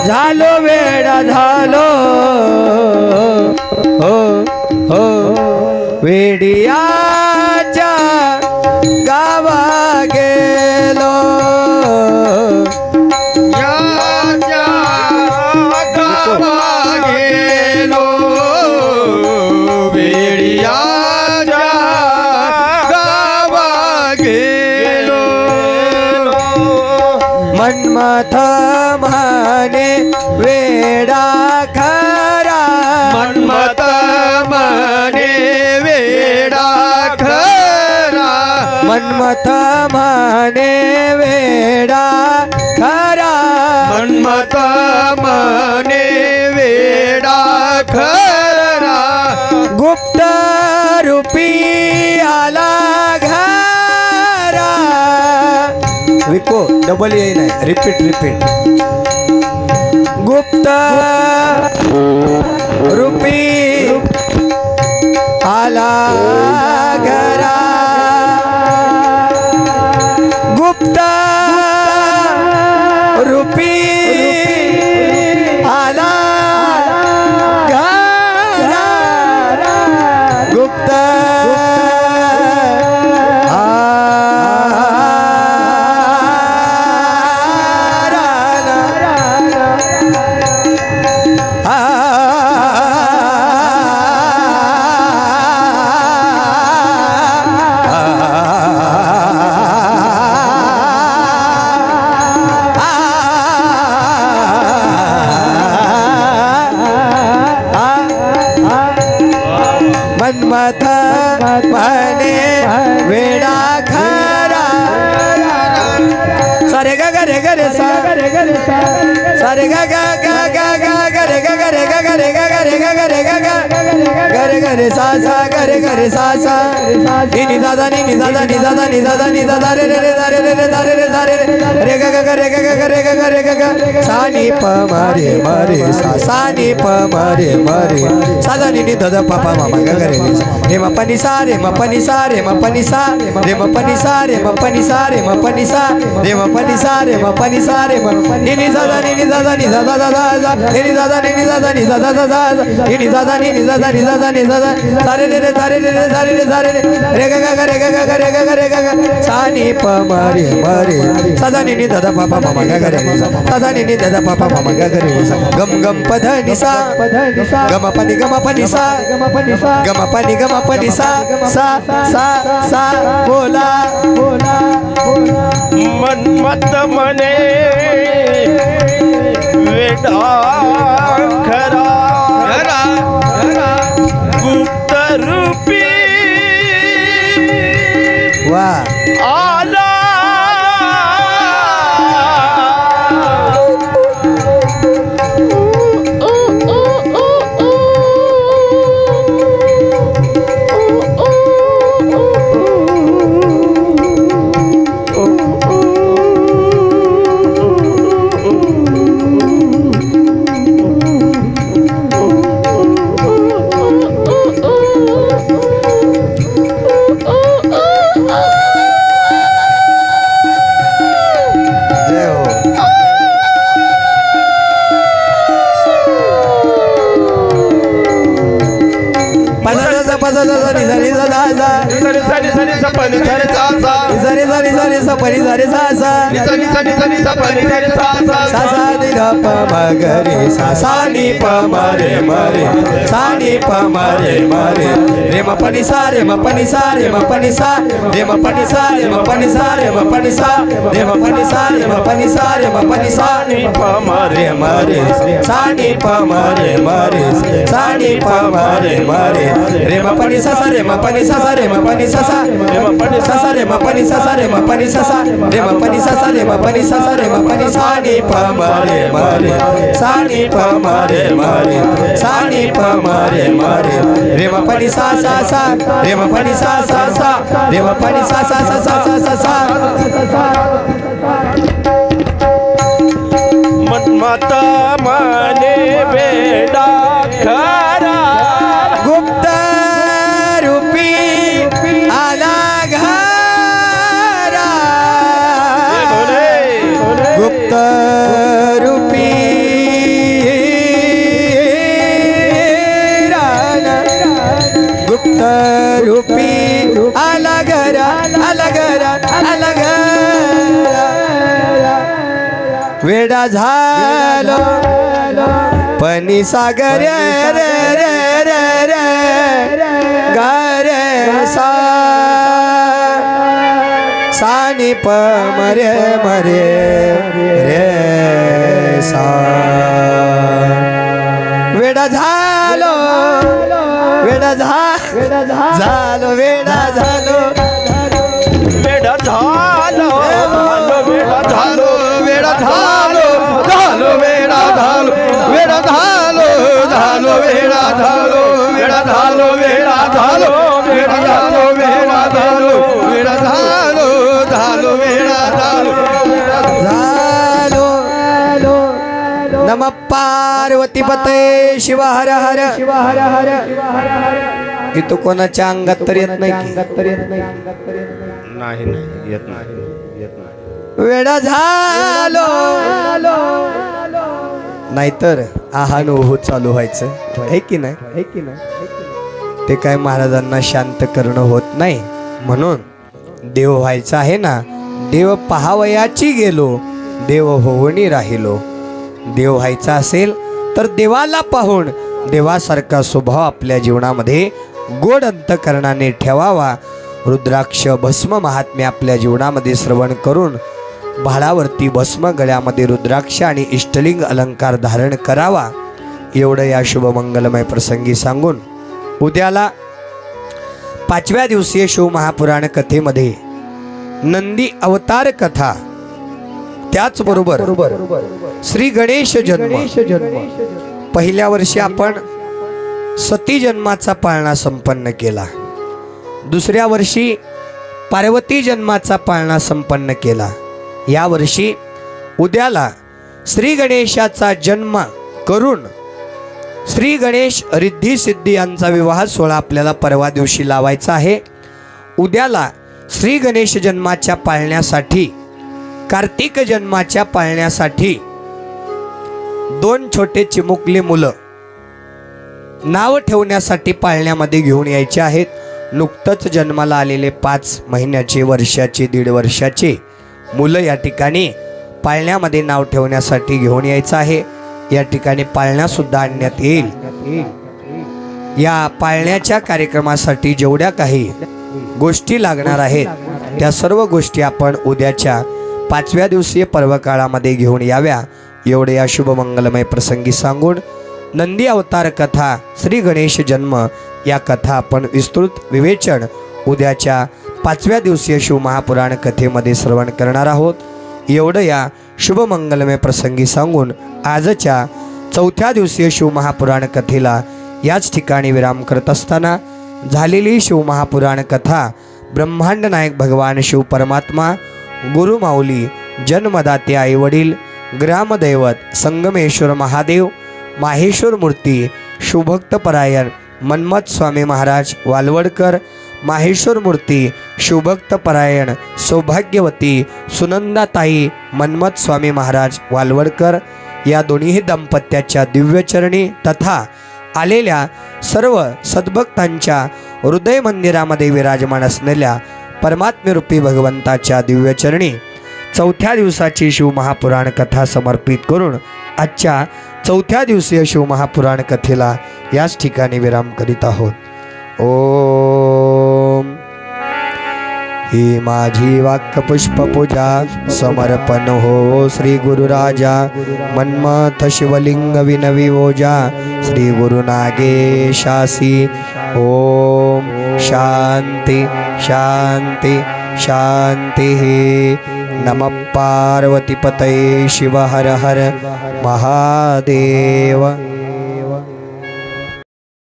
झालो वेडा झालो हो हो वेडियाच्या गावा गेलो मन्मथ म्हणे वेडा खरा मन्मथ म्हणे वेडा खरा मन्मथ म्हणे वेडा खरा मन्मथ म्हणे वेडा खरा गुप्त रूपी आला घरा विको डबल ये नाही रिपीट रिपीट गुप्त रूपी आला घरा गुप्त रूपी आला घरा गुप्त मन्मथ म्हणे वेडा खरा सारे ग ग रे ग रे सा सारे ग ग ग ग ग ग रे ग ग रे ग ग रे ग ग रे ग ग रे ग ग ग रे ग रे सा सा ग रे ग रे सा सा नि नि दा दा नि नि दा दा नि दा दा नि दा दा नि दा दा रे रे रे दा रे रे रे दा रे रे दा रे रे ग ग ग रे ग ग ग रे ग ग रे ग ग सा नि प म रे म रे सा सा नि प म रे म रे सा दा नि नि दा दा प प म म ग ग रे रे रे म प नि सा रे म प नि सा रे म प नि सा रे म प नि सा रे म प नि सा रे म प नि सा रे म प नि सा रे म प नि सा रे म नि नि दा दा नि नि दा दा नि दा दा दा दा नि नि दा दा नि नि दा दा नि दा दा दा दा नि नि दा दा नि नि दा दा नि दा दा नि दा दा सा रे रे रे सा रे रे रे सा रे रे सा रे रे रे ग ग ग रे ग ग ग रे ग ग रे ग ग सा नि प म रे म रे सा दा नि नि दा दा प प म म ग ग रे रे सा दा नि नि दा दा प प म म ग ग रे रे सा गम गम प ध नि सा गम प नि सा गम प नि सा सा सा सा बोला बोला मन्मथ म्हणे वेडा खरा खरा गुप्त रूपी वा आला सा सा नि प म रे म रे सा नि प म रे म रे रे म पनि सा रे म पनि सा रे म पनि सा रे म पनि सा रे म पनि सा रे म पनि सा रे म पनि सा रे म पनि सा रे म पनि सा नि प म रे म रे सा नि प म रे म रे सा नि प म रे म रे रे म पनि सा सा रे म पनि सा सा रे म पनि सा सा रे म पनि सा सा रे म पनि सा सा रे म पनि सा सा रे म पनि सा सा रे म पनि सा सा रे म पनि सा नि प म रे म रे सा नि प म रे म रे सा नि प म रे म रे रे म पनि सा सा सा रे म पनि सा सा सा रे म पनि सा सा सा सा सा सा मन्मता मने वेडा खरा गुप्त रूपी आला घरा गुप्त रूपी राना गुप्त रूपी आला घरा आला घरा आला घरा वेडा झालो पनी सागर रे रे रे रे गारे सा सानी प मरे मरे रे सा वेडा झालो वेडा झालो वेडा झालो वेडा झालो वेडा झालो वेडा झालो झालो वेडा झालो वेडा झालो झालो वेडा झालो वेडा झालो वेडा झालो वेडा झालो वेडा झालो वेडा झालो झालो वेडा झालो झालो नम पार्वती पते शिव हर हर की तो कोणाच्या अंगात तर येत नाही की नाही येत नाही वेडा झालो नाहीतर आहान ओहो चालू व्हायचं आहे की नाही ते काय महाराजांना शांत करणं होत नाही म्हणून देव व्हायचा आहे ना देव पहावयाची गेलो देव होवणी राहिलो देव व्हायचा असेल तर देवाला पाहून देवासारखा स्वभाव आपल्या जीवनामध्ये गोड अंतकरणाने ठेवावा रुद्राक्ष भस्म महात्म्य आपल्या जीवनामध्ये श्रवण करून भाळावरती भस्म गळ्यामध्ये रुद्राक्ष आणि इष्टलिंग अलंकार धारण करावा एवढं या शुभमंगलमय प्रसंगी सांगून उद्याला 5व्या दिवसीय शिवमहापुराण कथेमध्ये नंदी अवतार कथा त्याचबरोबर श्री गणेश जन्म पहिल्या वर्षी आपण सती जन्माचा पाळणा संपन्न केला दुसऱ्या वर्षी पार्वती जन्माचा पाळणा संपन्न केला या वर्षी उद्याला श्री गणेशाचा जन्म करून श्री गणेश रिद्धी सिद्धी यांचा विवाह सोहळा आपल्याला परवा दिवशी लावायचा आहे उद्याला श्री गणेश जन्माच्या पाळण्यासाठी कार्तिक जन्माच्या पाळण्यासाठी 2 छोटे चिमुकली मुलं नाव ठेवण्यासाठी पाळण्यामध्ये घेऊन यायचे आहेत नुकतंच जन्माला आलेले 5 महिन्याचे वर्षाचे 1.5 वर्षाचे मुलं या ठिकाणी पाळण्यामध्ये नाव ठेवण्यासाठी घेऊन यायचं आहे या ठिकाणी पाळण्यासुद्धा आणण्यात येईल या पाळण्याच्या कार्यक्रमासाठी जेवढ्या काही गोष्टी लागणार आहेत त्या सर्व गोष्टी आपण उद्याच्या 5व्या दिवसीय पर्वकाळामध्ये घेऊन याव्या एवढे या शुभमंगलमय प्रसंगी सांगून नंदी अवतार कथा श्री गणेश जन्म या कथा आपण विस्तृत विवेचन उद्याच्या 5व्या दिवसीय शिवमहापुराण कथेमध्ये श्रवण करणार आहोत एवढं या शुभमंगलमय प्रसंगी सांगून आजच्या 4थ्या दिवसीय शिवमहापुराण कथेला याच ठिकाणी विराम करत असताना झालेली शिवमहापुराण कथा ब्रह्मांड नायक भगवान शिव परमात्मा गुरुमाऊली जन्मदाते आईवडील ग्रामदैवत संगमेश्वर महादेव माहेश्वर मूर्ती शिवभक्तपरायण मन्मथ स्वामी महाराज वालवडकर माहेश्वर मूर्ती शिवभक्तपरायण सौभाग्यवती सुनंदाताई मन्मथ स्वामी महाराज वालवडकर या दोन्ही दाम्पत्याच्या दिव्यचरणी तथा आलेल्या सर्व सद्भक्तांच्या हृदय मंदिरामध्ये विराजमान असलेल्या परमात्म्यरूपी भगवंताच्या दिव्यचरणी 4थ्या दिवसाची शिवमहापुराण कथा समर्पित करून आजच्या 4थ्या दिवसीय शिवमहापुराण कथेला याच ठिकाणी विराम करीत आहोत ओम. ही माझी वाक्य पुष्प पूजा समर्पण हो श्री गुरुराजा. मन्मथ शिवलिंग विनवी ओजा श्री गुरु नागेशासी. ओम शांती शांती शांती. नमः पार्वती पतये शिव हर हर महादेव.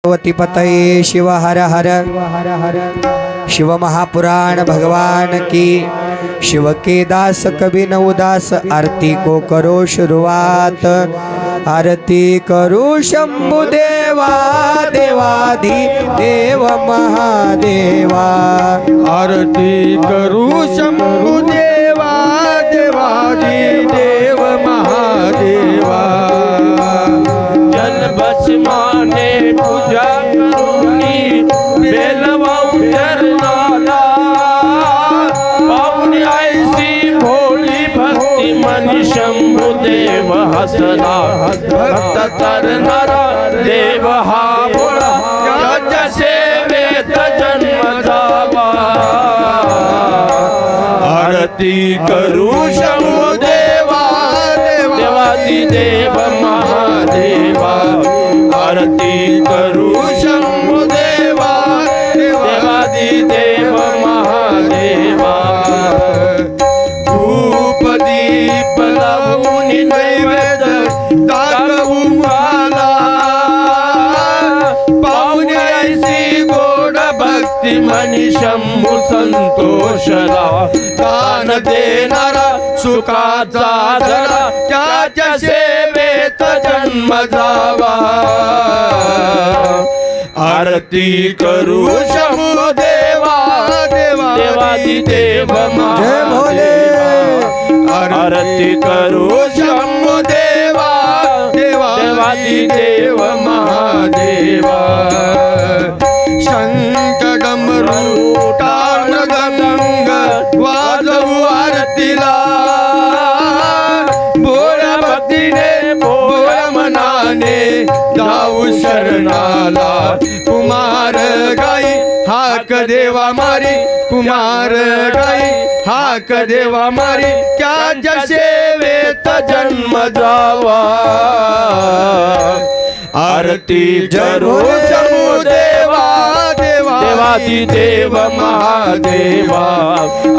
पार्वती पतये शिव हर हर. शिव महापुराण भगवान की. शिव के दास कभी न उदास आरती को करो शुरुआत. आरती करो शंभु देवा देवाधि देव महादेवा. आरती करू शंभू देवा देवादी देव महादेवा. जल भस्माने पूजा करूनी बेलवाऊ चरणाला. पाहुणी ऐसी भोळी भक्ती मनी शंभू देव हसला. भक्त करणारा देव हा भोळा त्याच्या सेवेत जन्म जावा. आरती करू शंभू देवा देवादी देव महादेवा. आरती करू शंभू देवा देवादी देव महादेवा. धूप दीप लावून नैवेद्य दाखवू मला. पाहुणे ऐसी गोड भक्ती मनी शंभू संतोषला. दान देणारा सुखाचा धरा त्याच्या सेवेत जन्म जावा. आरती करू शंभू देवा देवादी देव महादेवा. आरती करू शंभू देवा देवादी देव महादेवा. शंख डमरू टाळ गंग वाजवू आरतीला. भोळ्या भक्तीने भोळ्या मनाने जाऊ शरणाला. कुमार गाई हाक देवा मारी. कुमार गाई हाक देवा मारी. त्याच्या सेवेत जन्म जावा. आरती जरू शंभू देवा देवादी देव महादेवा.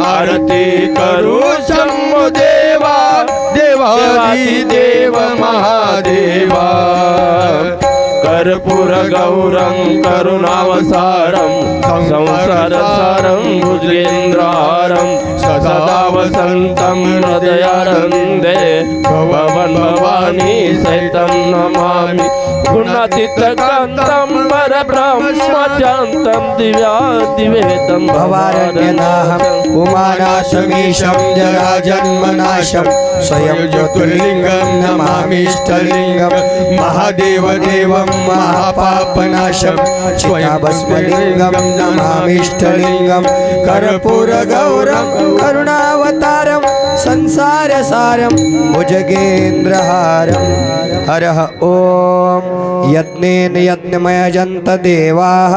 आरती करू शंभू देवा देवादी देव महादेवा. कर्पूर गौरं करुणावसारं संसार सारं भुजेन्द्रहारं सदा वसन्तं हृदयानन्दे भवन भवानी सहितं नमामि. गुणातीतकान्तं परब्रह्मशान्तं दिव्यादिवेदं भवारण्यनाहम् उमानाशमीशं जराजन्मनाशं स्वयं ज्योतिर्लिङ्गं नमामीष्टलिङ्गं. महादेव देवं महापापनाशं चिताभस्मलिङ्गं नमामीष्टलिङ्गं. कर्पूरगौरं करुणावतारं संसारसारं भुजगेन्द्रहारं. हरः ॐ. यज्ञेन यज्ञमयजन्त देवाः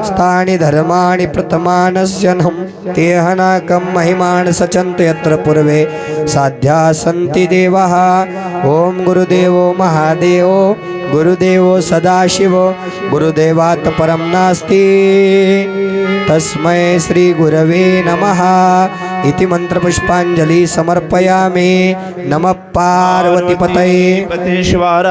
स्थानि धर्माणि प्रथमानस्यनं. तेहनाकं महिमान् सचन्त यत्र पूर्वे साध्या सन्ति देवाः. ॐ गुरुदेवो महादेवो गुरुदेवो सदाशिवो गुरुदेवात् परं नास्ति. तस्मै श्री गुरवे नमः इति मंत्रपुष्पांजलि समर्पयामि. नमः पार्वतीपतये. पतेश्वर